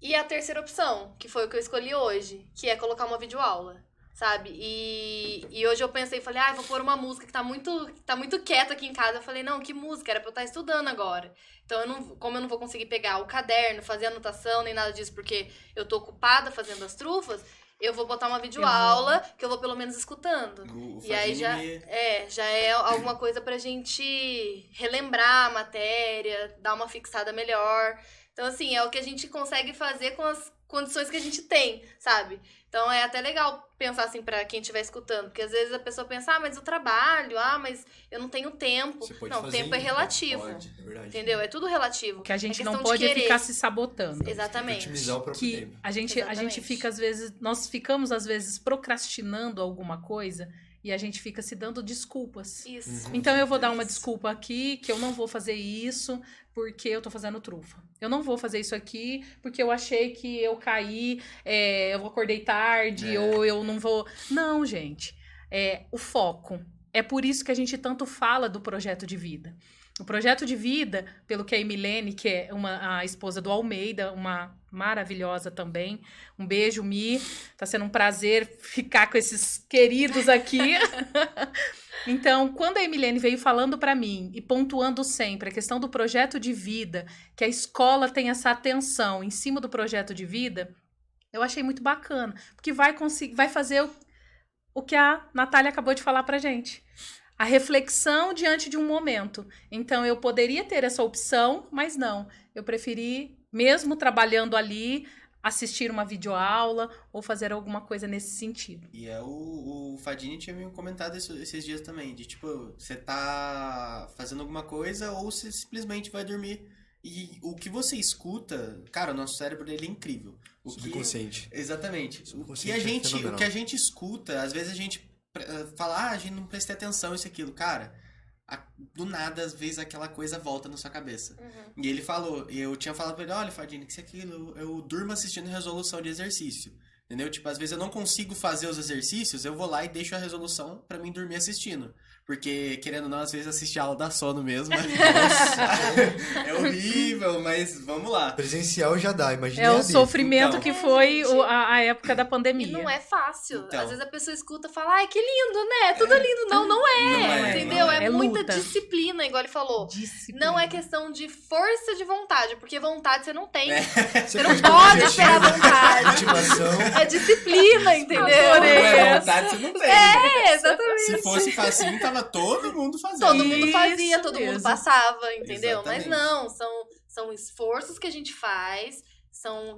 E a terceira opção, que foi o que eu escolhi hoje, que é colocar uma videoaula, sabe? E hoje eu pensei, falei, vou pôr uma música que tá muito quieta aqui em casa. Eu falei, não, que música? Era pra eu estar estudando agora. Então, como eu não vou conseguir pegar o caderno, fazer anotação, nem nada disso, porque eu tô ocupada fazendo as trufas, eu vou botar uma videoaula que eu vou pelo menos escutando. E aí já é alguma coisa pra gente relembrar a matéria, dar uma fixada melhor. Então, assim, é o que a gente consegue fazer com as condições que a gente tem, sabe? Então, é até legal pensar assim pra quem estiver escutando. Porque às vezes a pessoa pensa, mas eu trabalho, mas eu não tenho tempo. Você pode Não, fazer tempo é isso, relativo. pode, é verdade. Entendeu? É tudo relativo. O que a gente É não questão de pode é querer. ficar se sabotando. Exatamente. Otimizar o próprio Que tempo. a gente Exatamente. fica, às vezes, nós ficamos, às vezes, procrastinando alguma coisa e a gente fica se dando desculpas. Isso. Então eu vou dar uma desculpa aqui, que eu não vou fazer isso porque eu tô fazendo trufa. Eu não vou fazer isso aqui porque eu achei que eu caí, eu acordei tarde, ou eu não vou... Não, gente. O foco. É por isso que a gente tanto fala do projeto de vida. O projeto de vida, pelo que a Emilene, que é a esposa do Almeida, uma maravilhosa também. Um beijo, Mi. Tá sendo um prazer ficar com esses queridos aqui. Então, quando a Emilene veio falando para mim e pontuando sempre a questão do projeto de vida, que a escola tem essa atenção em cima do projeto de vida, eu achei muito bacana. Porque vai fazer o que a Natália acabou de falar pra gente. A reflexão diante de um momento. Então, eu poderia ter essa opção, mas não. Eu preferi, mesmo trabalhando ali, assistir uma videoaula ou fazer alguma coisa nesse sentido. E o Fadini tinha me comentado esses dias também, de tipo, você tá fazendo alguma coisa ou você simplesmente vai dormir. E o que você escuta, cara, o nosso cérebro ele é incrível. Subconsciente. Exatamente. Subconsciente O que a gente escuta, às vezes a gente fala, a gente não prestei atenção, isso e aquilo. Cara, do nada, às vezes, aquela coisa volta na sua cabeça. Uhum. E ele falou, eu tinha falado pra ele, olha, Fadini, que isso aquilo, eu durmo assistindo resolução de exercício. Entendeu? Tipo, às vezes eu não consigo fazer os exercícios, eu vou lá e deixo a resolução pra mim dormir assistindo. Porque, querendo ou não, às vezes assistir a aula dá sono mesmo. É horrível, mas vamos lá. Presencial já dá, imagina. É o EAD. sofrimento Então. que foi Gente. a época da E pandemia. não é fácil. Então. Às vezes a pessoa escuta e fala, ai, que lindo, né? Tudo lindo. Não é. Entendeu? não É muita luta. disciplina, igual ele falou. Disciplina. Não é questão de força de vontade, porque vontade você não tem. Você não pode ter pode objetivo, ter a vontade. motivação. É disciplina, entendeu? Adorei. Não é essa. vontade, você não tem. Exatamente. Se fosse facinho, tava todo mundo fazendo. Todo mundo fazia, Isso todo mundo mesmo. passava, entendeu? Exatamente. Mas não, são esforços que a gente faz,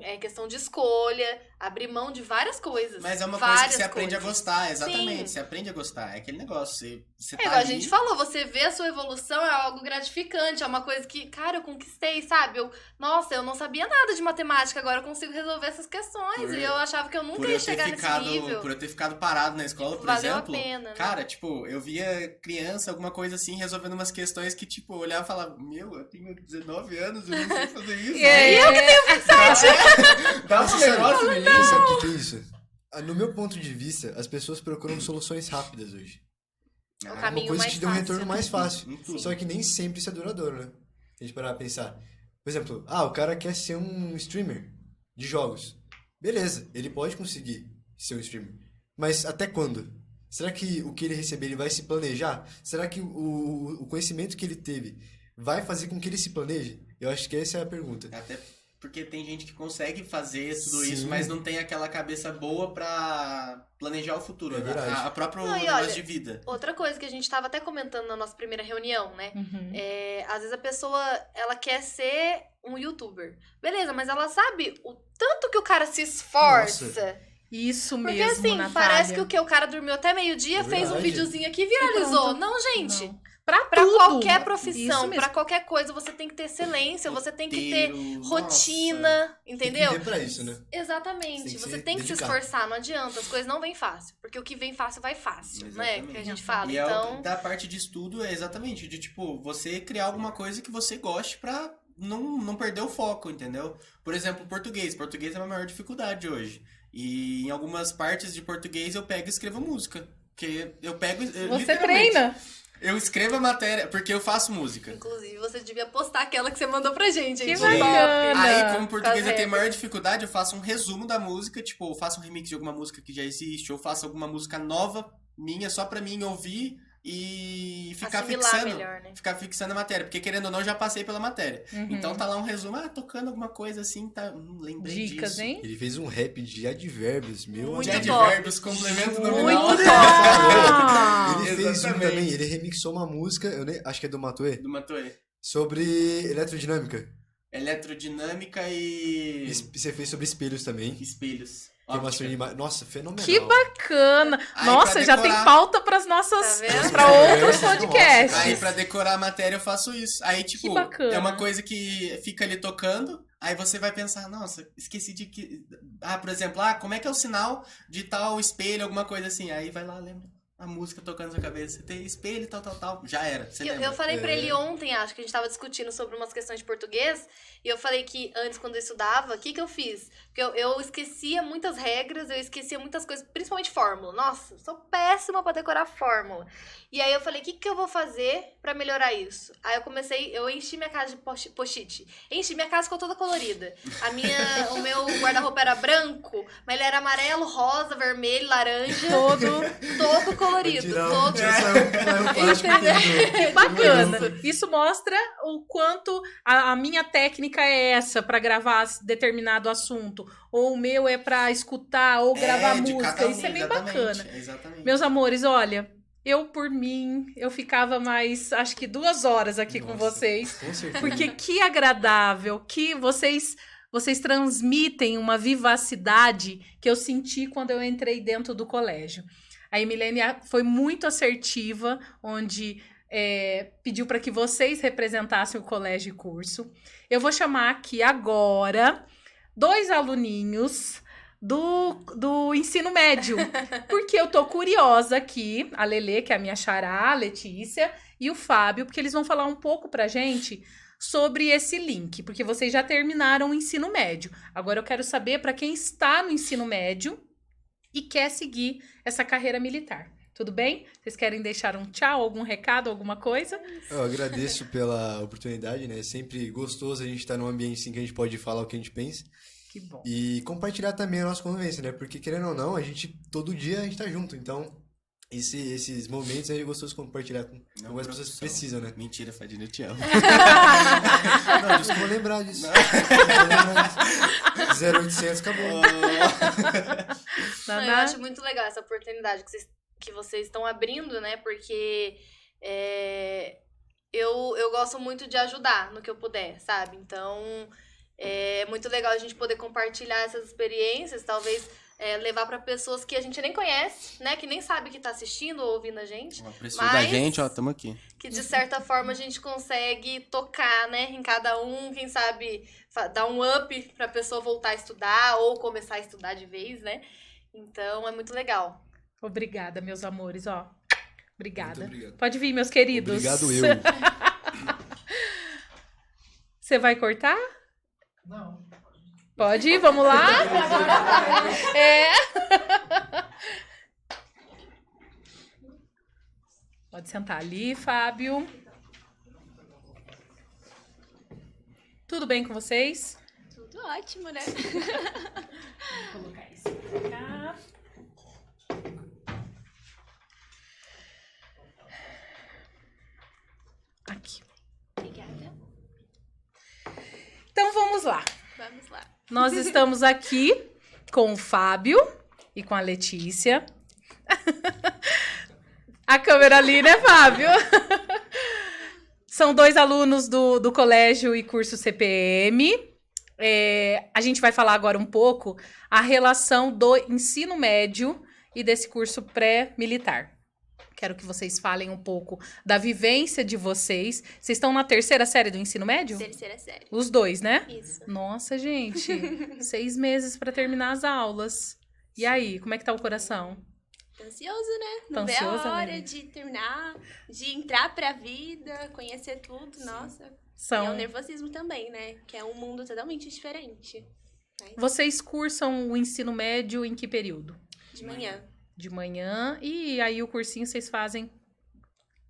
é questão de escolha, abrir mão de várias coisas. Mas é uma coisa que várias você aprende a coisas. gostar, exatamente. Sim. Você aprende a gostar. É aquele negócio. Você tá Igual a ali, gente falou, você vê a sua evolução é algo gratificante, é uma coisa que, cara, eu conquistei, sabe? Nossa, eu não sabia nada de matemática, agora eu consigo resolver essas questões. E eu achava que eu nunca ia chegar nesse nível. Por eu ter ficado parado na escola, por Valeu exemplo. a pena, né? Cara, tipo, eu via criança, alguma coisa assim, resolvendo umas questões que, tipo, eu olhava e falava, meu, eu tenho 19 anos, eu não sei fazer isso. E eu que tenho Dá um negócio, Você menino. sabe o que é isso? No meu ponto de vista, as pessoas procuram soluções rápidas hoje. O É uma caminho coisa mais que te dá um fácil. retorno mais fácil. Em tudo. Só que nem sempre isso é duradouro, né? A gente parar pra pensar. Por exemplo, o cara quer ser um streamer de jogos. Beleza, ele pode conseguir ser um streamer. Mas até quando? Será que o que ele receber, ele vai se planejar? Será que o conhecimento que ele teve vai fazer com que ele se planeje? Eu acho que essa é a pergunta. Até porque tem gente que consegue fazer tudo Sim. isso, mas não tem aquela cabeça boa pra planejar o futuro, É verdade. a própria Não, e negócio olha, de vida. Outra coisa que a gente tava até comentando na nossa primeira reunião, né? Uhum. Às vezes a pessoa, ela quer ser um youtuber. Beleza, mas ela sabe o tanto que o cara se esforça. Isso Porque mesmo, assim, Natália. parece que o cara dormiu até meio-dia, É fez um verdade. videozinho aqui e viralizou. pronto. Não, gente. Não. Pra Pra tudo. qualquer Isso profissão, mesmo. pra qualquer coisa, você tem que ter excelência, você tem que ter Roteiro, rotina, Tem que entendeu? viver pra isso, né? Exatamente. Tem que Você se tem que se dedicar. esforçar, não adianta. As coisas não vêm fácil. Porque o que vem fácil vai fácil, né? Exatamente. Que a gente fala. E Então, da parte de estudo é exatamente de, tipo, você criar alguma coisa que você goste pra não perder o foco, entendeu? Por exemplo, português. Português é a maior dificuldade hoje. E em algumas partes de português eu pego e escrevo música. Porque eu pego... Você literalmente, treina. Eu escrevo a matéria, porque eu faço música. inclusive, você devia postar aquela que você mandou pra gente. Que hein? bacana. Aí, como português Com as eu tenho maior regras. dificuldade, eu faço um resumo da música, tipo, eu faço um remix de alguma música que já existe, ou faço alguma música nova minha, só pra mim ouvir e ficar Assimilar fixando. melhor, né? Ficar fixando a matéria, porque querendo ou não, eu já passei pela matéria. Uhum. Então tá lá um resumo, tocando alguma coisa assim, tá. Lembrei Dicas, disso. hein? Ele fez um rap de advérbios, meu Muito De amigo. top. advérbios, complemento Muito nominal. top. Ele fez um Exatamente. também, ele remixou uma música, acho que é do Matuê, Do Matoê. sobre eletrodinâmica. Eletrodinâmica e Você fez sobre espelhos também. espelhos. Queimação de Óptica. Nossa, fenomenal. Que bacana. Aí, Nossa, pra já tem decorar- pauta pras nossas... Tá vendo? pra outros Nossa, podcasts. Aí, pra decorar a matéria, eu faço isso. Aí, tipo, bacana. é uma coisa que fica ali tocando, aí você vai pensar, nossa, esqueci de que... Ah, por exemplo, como é que é o sinal de tal espelho, alguma coisa assim. Aí vai lá, lembra a música tocando na sua cabeça. Tem espelho, tal. Já era, você Eu lembra. falei pra É. ele ontem, acho que a gente tava discutindo sobre umas questões de português, e eu falei que antes, quando eu estudava, o que eu fiz? Porque eu esquecia muitas regras, eu esquecia muitas coisas, principalmente fórmula. Nossa, eu sou péssima pra decorar fórmula. E aí eu falei, o que eu vou fazer pra melhorar isso? Aí eu enchi minha casa de post-it. Enchi, minha casa ficou toda colorida. O meu guarda-roupa era branco, mas ele era amarelo, rosa, vermelho, laranja, todo colorido, todo... Saiu um plástico aqui Que bacana. Isso mostra o quanto a minha técnica é essa pra gravar determinado assunto. Ou o meu é pra escutar ou gravar de música. cada um, Isso é bem exatamente, bacana. Exatamente. Meus amores, olha, por mim, eu ficava mais, acho que 2 horas aqui com Nossa. vocês. Com certeza. Porque que agradável, que vocês transmitem uma vivacidade que eu senti quando eu entrei dentro do colégio. A Emilene foi muito assertiva, onde pediu para que vocês representassem o colégio e curso. Eu vou chamar aqui agora 2 aluninhos do ensino médio, porque eu tô curiosa aqui, a Lelê, que é a minha xará, a Letícia, e o Fábio, porque eles vão falar um pouco pra gente sobre esse link, porque vocês já terminaram o ensino médio. Agora eu quero saber para quem está no ensino médio e quer seguir essa carreira militar. Tudo bem? Vocês querem deixar um tchau, algum recado, alguma coisa? Eu agradeço pela oportunidade, né? É sempre gostoso a gente estar num ambiente assim que a gente pode falar o que a gente pensa. Que bom. E compartilhar também a nossa convivência, né? Porque, querendo ou não, todo dia a gente tá junto. Então, esses momentos é gostoso compartilhar com as pessoas que precisam, né? Mentira, Fadinha, eu te amo. Não, eu vou lembrar disso. Vou lembrar disso. 0800 acabou. Não, eu acho muito legal essa oportunidade que vocês estão abrindo, né? Porque eu gosto muito de ajudar no que eu puder, sabe? Então, é muito legal a gente poder compartilhar essas experiências, talvez levar para pessoas que a gente nem conhece, né? Que nem sabe que tá assistindo ou ouvindo a gente. Precisou da gente, tamo aqui. Que de certa forma a gente consegue tocar, né? Em cada um, quem sabe dar um up pra pessoa voltar a estudar ou começar a estudar de vez, né? Então, é muito legal. Obrigada, meus amores, ó. Obrigada. Muito obrigado. Pode vir, meus queridos. Obrigado eu. Você vai cortar? Não. Pode ir, vamos lá? Pode sentar ali, Fábio. Tudo bem com vocês? Tudo ótimo, né? Vou colocar isso pra cá. Aqui. Obrigada. Então vamos lá. Vamos lá. Nós estamos aqui com o Fábio e com a Letícia. A câmera ali, né, Fábio? São 2 alunos do colégio e curso CPM. A gente vai falar agora um pouco a relação do ensino médio e desse curso pré-militar. Quero que vocês falem um pouco da vivência de vocês. Vocês estão na 3ª série do ensino médio? 3ª série. Os 2, né? Isso. Nossa, gente. 6 meses para terminar as aulas. E aí, como é que tá o coração? Tô ansioso, né? Tá Não vê a ansiosa, hora né? de terminar, de entrar pra vida, conhecer tudo, nossa. E é São... o nervosismo também, né? Que é um mundo totalmente diferente. Mas Vocês cursam o ensino médio em que período? de manhã, De manhã. E aí o cursinho vocês fazem...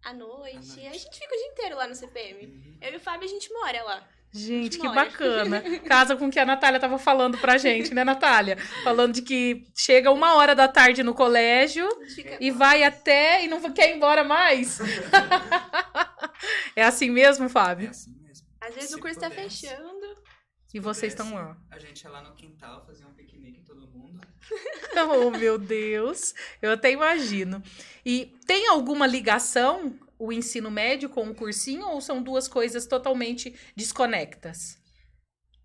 à noite. A gente fica o dia inteiro lá no CPM. Eu e o Fábio, a gente mora lá. Gente, que Mora. bacana. Casa com o que a Natália tava falando pra gente, né, Natália? Falando de que chega 1h da tarde no colégio A gente fica... e vai até e não quer ir embora mais. É assim mesmo, É Fábio? assim mesmo. Às vezes Se o curso tá pudesse. fechando. E vocês estão Pudesse, lá. A gente ia lá no quintal fazer um piquenique todo mundo. Oh, meu Deus. Eu até imagino. E tem alguma ligação o ensino médio com o cursinho ou são 2 coisas totalmente desconectas?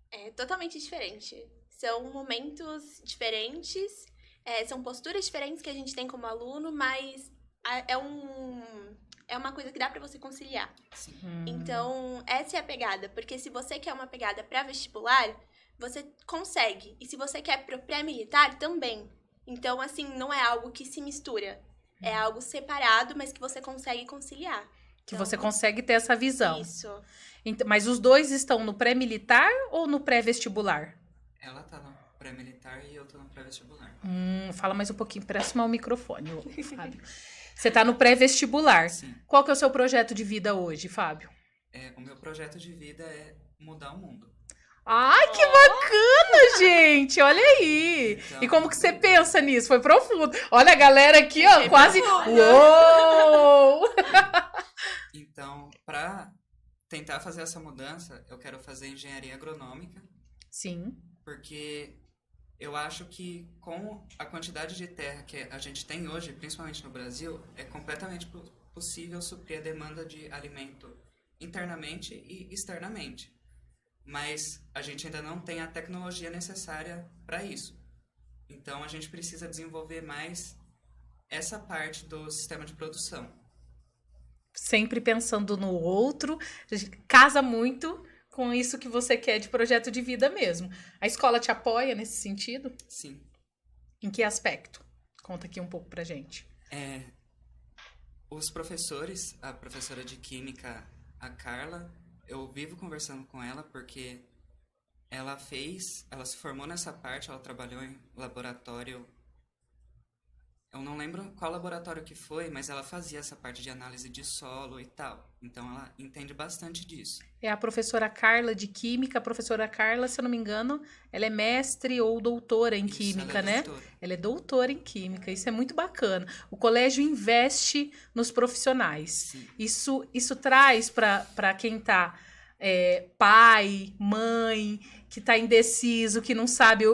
É totalmente diferente. São momentos diferentes, são posturas diferentes que a gente tem como aluno, mas é uma coisa que dá pra você conciliar. Sim. Então, essa é a pegada, porque se você quer uma pegada pra vestibular, você consegue. E se você quer pro pré-militar, também. Então, assim, não é algo que se mistura. É algo separado, mas que você consegue conciliar. Que Então, você consegue ter essa visão. Isso. Mas os 2 estão no pré-militar ou no pré-vestibular? Ela tá no pré-militar e eu tô no pré-vestibular. Fala mais um pouquinho, próximo ao microfone, ô, Fábio. Você tá no pré-vestibular. Sim. Qual que é o seu projeto de vida hoje, Fábio? O meu projeto de vida é mudar o mundo. Ai, que bacana, gente! Olha aí! Então- E como que você pensa nisso? Foi profundo. Olha a galera aqui, ó, Foi quase... profundo. Uou! Então, pra tentar fazer essa mudança, eu quero fazer engenharia agronômica, Sim. porque eu acho que com a quantidade de terra que a gente tem hoje, principalmente no Brasil, é completamente possível suprir a demanda de alimento internamente e externamente. Mas a gente ainda não tem a tecnologia necessária para isso. Então a gente precisa desenvolver mais essa parte do sistema de produção. Sempre pensando no outro, casa muito com isso que você quer de projeto de vida mesmo. A escola te apoia nesse sentido? Sim. Em que aspecto? Conta aqui um pouco pra gente. Os professores, a professora de química, a Carla, eu vivo conversando com ela porque ela se formou nessa parte, ela trabalhou em laboratório. Eu não lembro qual laboratório que foi, mas ela fazia essa parte de análise de solo e tal. Então ela entende bastante disso. É a professora Carla de Química. A professora Carla, se eu não me engano, ela é mestre ou doutora em Isso, Química, ela é né? doutora. Ela é doutora em Química. Isso é muito bacana. O colégio investe nos profissionais. Sim. Isso traz para quem tá pai, mãe, que tá indeciso, que não sabe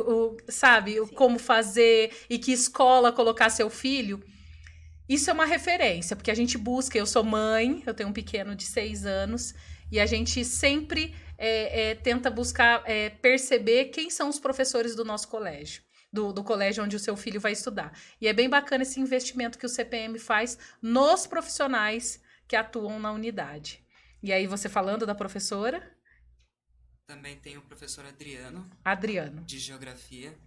como fazer e que escola colocar seu filho. Isso é uma referência, porque a gente busca. Eu sou mãe, eu tenho um pequeno de 6 anos, e a gente sempre tenta buscar perceber quem são os professores do nosso colégio, do colégio onde o seu filho vai estudar. E é bem bacana esse investimento que o CPM faz nos profissionais que atuam na unidade. E aí, você falando da professora? Também tem o professor Adriano. de geografia.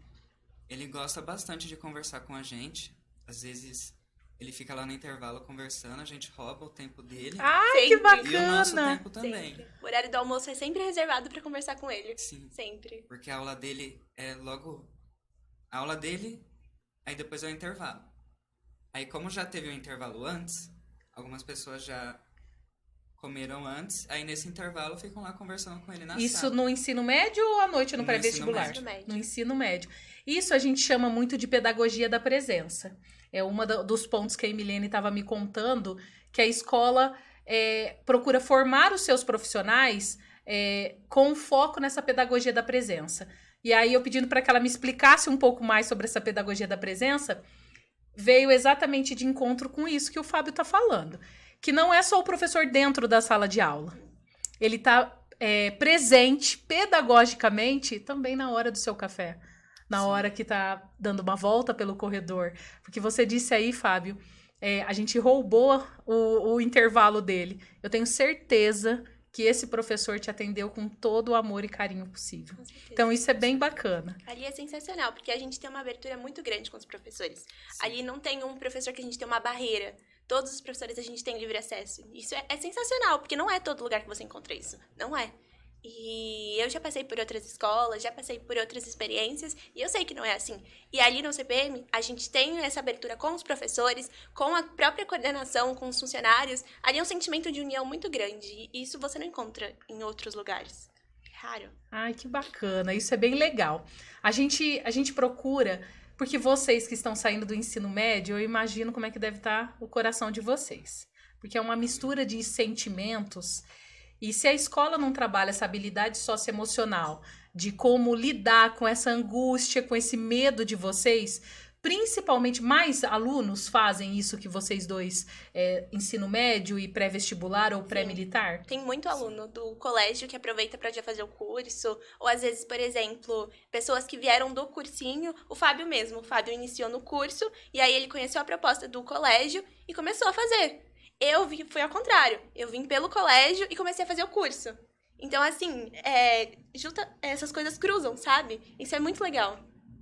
Ele gosta bastante de conversar com a gente. Às vezes ele fica lá no intervalo conversando, a gente rouba o tempo dele. Ai, que Sempre. E o nosso bacana! tempo também. Sempre. O horário do almoço é sempre reservado pra conversar com ele. Sim, Sempre. porque a aula dele é logo... A aula dele, aí depois é o intervalo. Aí como já teve o intervalo antes, algumas pessoas já comeram antes, aí nesse intervalo ficam lá conversando com ele na Isso sala. no ensino médio ou à noite no No pré-vestibular? ensino médio. No ensino médio. Isso a gente chama muito de pedagogia da presença. É um dos pontos que a Emilene estava me contando, que a escola procura formar os seus profissionais com foco nessa pedagogia da presença. E aí, eu pedindo para que ela me explicasse um pouco mais sobre essa pedagogia da presença, veio exatamente de encontro com isso que o Fábio está falando. Que não é só o professor dentro da sala de aula. Ele está presente pedagogicamente também na hora do seu café. Na hora que está dando uma volta pelo corredor. Porque você disse aí, Fábio, a gente roubou o intervalo dele. Eu tenho certeza que esse professor te atendeu com todo o amor e carinho possível. Com certeza. Então, isso é bem bacana. Ali é sensacional, porque a gente tem uma abertura muito grande com os professores. Ali não tem um professor que a gente tem uma barreira. Todos os professores a gente tem livre acesso. Isso é sensacional, porque não é todo lugar que você encontra isso. Não é. E eu já passei por outras escolas, já passei por outras experiências, e eu sei que não é assim. E ali no CPM, a gente tem essa abertura com os professores, com a própria coordenação, com os funcionários. Ali é um sentimento de união muito grande, e isso você não encontra em outros lugares. É raro. Ai, que bacana. Isso é bem legal. A gente procura, porque vocês que estão saindo do ensino médio, eu imagino como é que deve estar o coração de vocês. Porque é uma mistura de sentimentos. E se a escola não trabalha essa habilidade socioemocional de como lidar com essa angústia, com esse medo de vocês, principalmente mais alunos fazem isso que vocês dois, ensino médio e pré-vestibular ou pré-militar? Tem muito aluno do colégio que aproveita para já fazer o curso, ou às vezes, por exemplo, pessoas que vieram do cursinho, o Fábio mesmo. O Fábio iniciou no curso, e aí ele conheceu a proposta do colégio e começou a fazer. Fui ao contrário. Eu vim pelo colégio e comecei a fazer o curso. Então, assim, essas coisas cruzam, sabe? Isso é muito legal.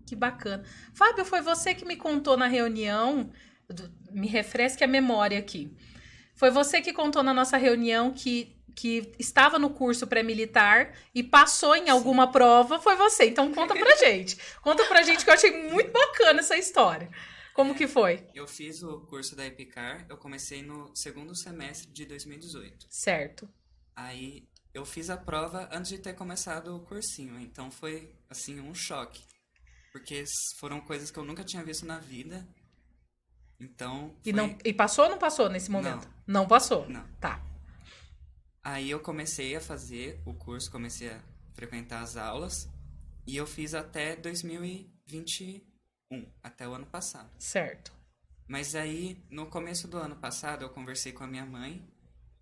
Que bacana. Fábio, foi você que me contou na reunião, me refresque a memória aqui. Foi você que contou na nossa reunião que estava no curso pré-militar e passou em alguma prova, foi você. Então, conta pra gente. Conta pra gente que eu achei muito bacana essa história. Como que foi? Eu fiz o curso da EPICAR, eu comecei no segundo semestre de 2018. Certo. Aí eu fiz a prova antes de ter começado o cursinho, então foi, assim, um choque. Porque foram coisas que eu nunca tinha visto na vida. Então, E passou ou não passou nesse momento? Não passou? Não. Tá. Aí eu comecei a fazer o curso, comecei a frequentar as aulas, e eu fiz até 2021, até o ano passado. Certo. Mas aí, no começo do ano passado, eu conversei com a minha mãe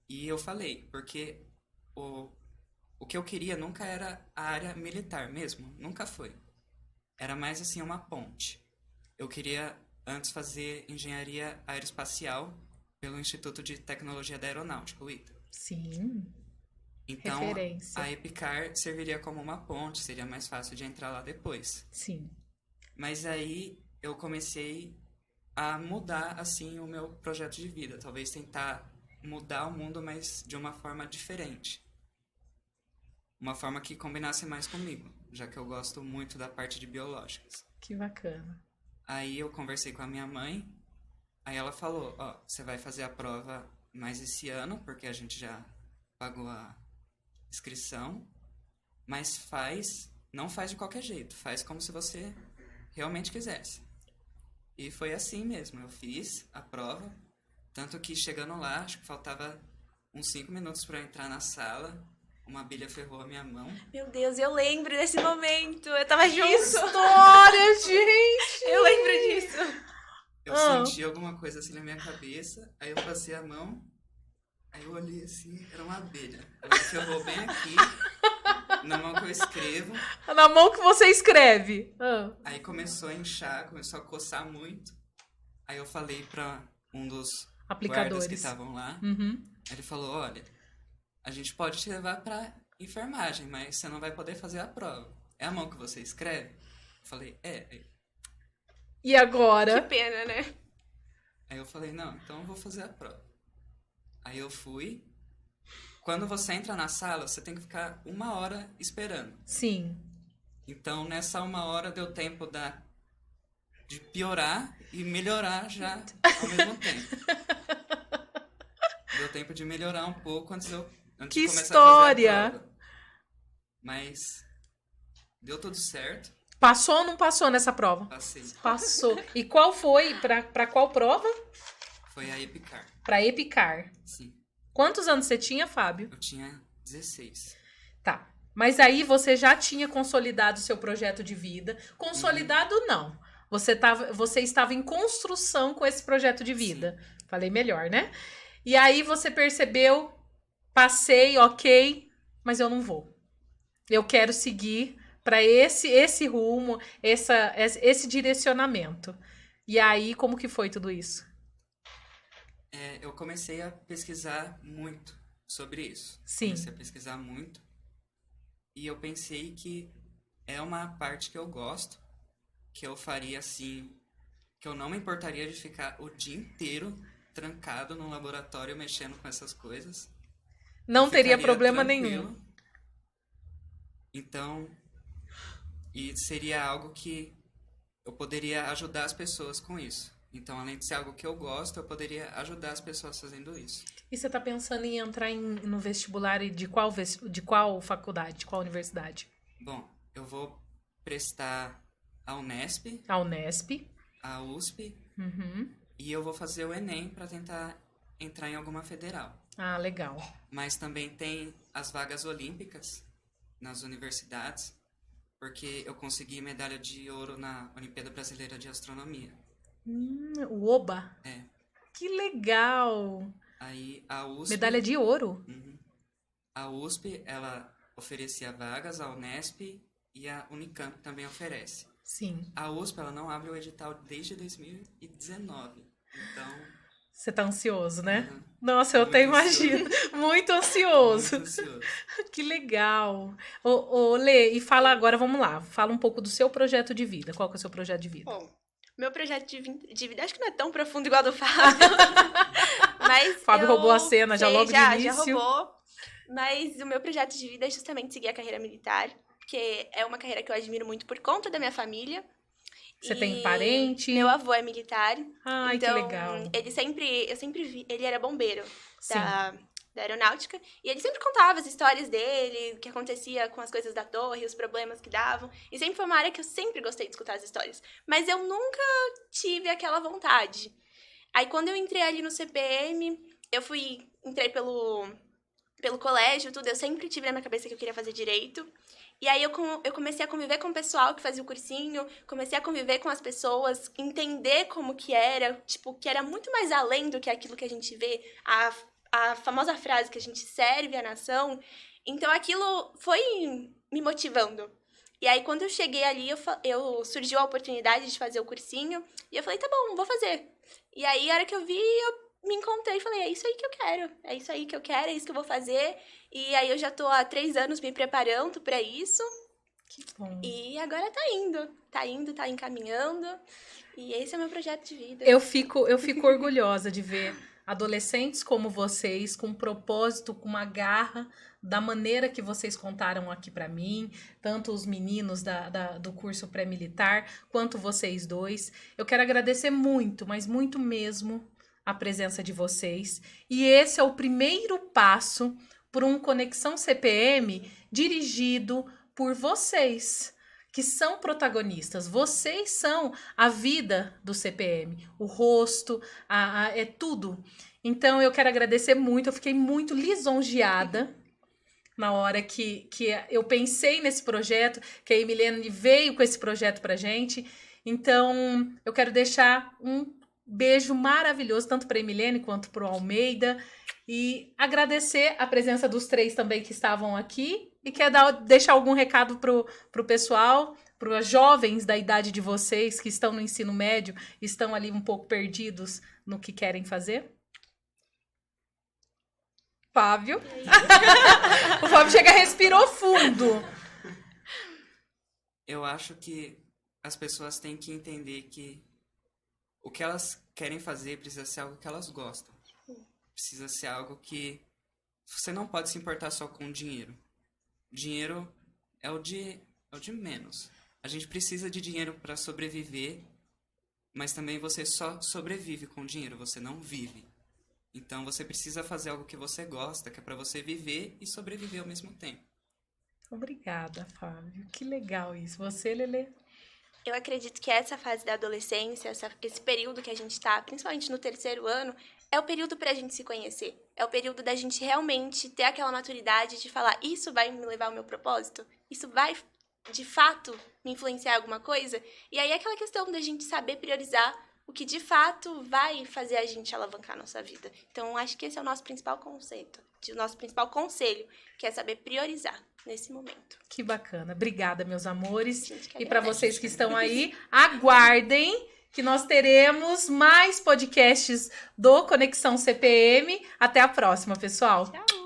e eu falei, porque o que eu queria nunca era a área militar mesmo, nunca foi. Era mais assim uma ponte. Eu queria antes fazer engenharia aeroespacial pelo Instituto de Tecnologia da Aeronáutica, o ITA. Sim. Então, Referência. a EPICAR serviria como uma ponte, seria mais fácil de entrar lá depois. Sim. Mas aí eu comecei a mudar, assim, o meu projeto de vida. Talvez tentar mudar o mundo, mas de uma forma diferente. Uma forma que combinasse mais comigo, já que eu gosto muito da parte de biológicas. Que bacana. Aí eu conversei com a minha mãe, aí ela falou, você vai fazer a prova mais esse ano, porque a gente já pagou a inscrição, mas não faz de qualquer jeito, faz como se você realmente quisesse. E foi assim mesmo, eu fiz a prova, tanto que chegando lá, acho que faltava uns 5 minutos para eu entrar na sala, uma abelha ferrou a minha mão. Meu Deus, eu lembro desse momento. Eu tava junto. História, gente! Eu lembro disso. Eu senti alguma coisa assim na minha cabeça, aí eu passei a mão, aí eu olhei assim, era uma abelha. Ela ferrou bem aqui, na mão que eu escrevo. Na mão que você escreve. Aí começou a inchar, começou a coçar muito. Aí eu falei pra um dos Aplicadores guardas que estavam lá. Uhum. Aí ele falou, olha, a gente pode te levar pra enfermagem, mas você não vai poder fazer a prova. É a mão que você escreve? Eu falei, é. E agora? Que pena, né? Aí eu falei, não, então eu vou fazer a prova. Aí eu fui. Quando você entra na sala, você tem que ficar 1 hora esperando. Sim. Então, nessa 1 hora deu tempo de piorar e melhorar já ao mesmo tempo. Deu tempo de melhorar um pouco antes de começar história! a fazer a prova. Mas deu tudo certo. Passou ou não passou nessa prova? Passei. Passou. E qual foi? Pra qual prova? Foi a EPICAR. Pra EPICAR. Sim. Quantos anos você tinha, Fábio? Eu tinha 16. Tá. Mas aí você já tinha consolidado o seu projeto de vida. Consolidado, não. Você estava em construção com esse projeto de vida. Falei melhor, né? E aí você percebeu, passei, ok, mas eu não vou. Eu quero seguir para esse rumo, esse direcionamento. E aí, como que foi tudo isso? Eu comecei a pesquisar muito sobre isso. Sim. Comecei a pesquisar muito. E eu pensei que é uma parte que eu gosto, que eu faria assim, que eu não me importaria de ficar o dia inteiro trancado no laboratório mexendo com essas coisas. Não Eu teria ficaria problema tranquilo. nenhum. Então, e seria algo que eu poderia ajudar as pessoas com isso. Então, além de ser algo que eu gosto, eu poderia ajudar as pessoas fazendo isso. E você tá pensando em entrar no vestibular de qual faculdade, de qual universidade? Bom, eu vou prestar a Unesp, A Unesp. a USP Uhum. e eu vou fazer o Enem para tentar entrar em alguma federal. Ah, legal. Mas também tem as vagas olímpicas nas universidades, porque eu consegui medalha de ouro na Olimpíada Brasileira de Astronomia. O OBA. É. Que legal. Aí a USP... Medalha de ouro. Uhum. A USP, ela oferecia vagas, a Unesp e a Unicamp também oferece. Sim. A USP, ela não abre o edital desde 2019. Então... Você tá ansioso, né? Uhum. Nossa, eu Muito até imagino. Muito ansioso. Muito ansioso. Que legal. Ô, Lê, e fala agora, vamos lá. Fala um pouco do seu projeto de vida. Qual que é o seu projeto de vida? Bom, meu projeto de vida acho que não é tão profundo igual do Fábio. Mas Fábio eu roubou a cena já sei, logo de já início. roubou. Mas o meu projeto de vida é justamente seguir a carreira militar, porque é uma carreira que eu admiro muito por conta da minha família. Você E tem parente? Meu avô é militar. Ai, então, que legal. eu sempre vi, ele era bombeiro Sim. da aeronáutica, e ele sempre contava as histórias dele, o que acontecia com as coisas da torre, os problemas que davam, e sempre foi uma área que eu sempre gostei de escutar as histórias, mas eu nunca tive aquela vontade. Aí, quando eu entrei ali no CPM, entrei pelo colégio, tudo, eu sempre tive na minha cabeça que eu queria fazer direito. E aí eu comecei a conviver com o pessoal que fazia o cursinho, comecei a conviver com as pessoas, entender como que era, tipo, que era muito mais além do que aquilo que a gente vê, a famosa frase que a gente serve a nação. Então aquilo foi me motivando. E aí quando eu cheguei ali, surgiu a oportunidade de fazer o cursinho, e eu falei, tá bom, vou fazer. E aí a hora que eu vi, eu me encontrei e falei, é isso aí que eu quero, é isso aí que eu quero, é isso que eu vou fazer. E aí eu já tô há 3 anos me preparando pra isso. Que bom. E agora tá encaminhando. E esse é o meu projeto de vida. Eu fico orgulhosa de ver adolescentes como vocês, com propósito, com uma garra, da maneira que vocês contaram aqui pra mim, tanto os meninos do curso pré-militar, quanto vocês dois. Eu quero agradecer muito, mas muito mesmo, a presença de vocês. E esse é o primeiro passo por um Conexão CPM dirigido por vocês, que são protagonistas. Vocês são a vida do CPM, o rosto, é tudo. Então, eu quero agradecer muito. Eu fiquei muito lisonjeada na hora que eu pensei nesse projeto, que a Emiliane veio com esse projeto pra gente. Então, eu quero deixar um beijo maravilhoso, tanto para a Emiliane quanto para o Almeida. E agradecer a presença dos 3 também que estavam aqui. E quer deixar algum recado pro pessoal, para os jovens da idade de vocês que estão no ensino médio, estão ali um pouco perdidos no que querem fazer? Fábio. O Fábio respirou fundo. Eu acho que as pessoas têm que entender que o que elas querem fazer precisa ser algo que elas gostam. Precisa ser algo que você não pode se importar só com o dinheiro. Dinheiro é o de menos. A gente precisa de dinheiro para sobreviver, mas também você só sobrevive com dinheiro, você não vive. Então você precisa fazer algo que você gosta, que é para você viver e sobreviver ao mesmo tempo. Obrigada, Fábio. Que legal isso. Você, Lelê? Eu acredito que essa fase da adolescência, esse período que a gente tá, principalmente no terceiro ano, é o período pra gente se conhecer. É o período da gente realmente ter aquela maturidade de falar, isso vai me levar ao meu propósito? Isso vai, de fato, me influenciar em alguma coisa? E aí é aquela questão da gente saber priorizar o que, de fato, vai fazer a gente alavancar a nossa vida. Então, acho que esse é o nosso principal conceito, o nosso principal conselho, que é saber priorizar nesse momento. Que bacana. Obrigada, meus amores. Gente, que E para agradece. vocês que estão aí, aguardem que nós teremos mais podcasts do Conexão CPM. Até a próxima, pessoal. Tchau!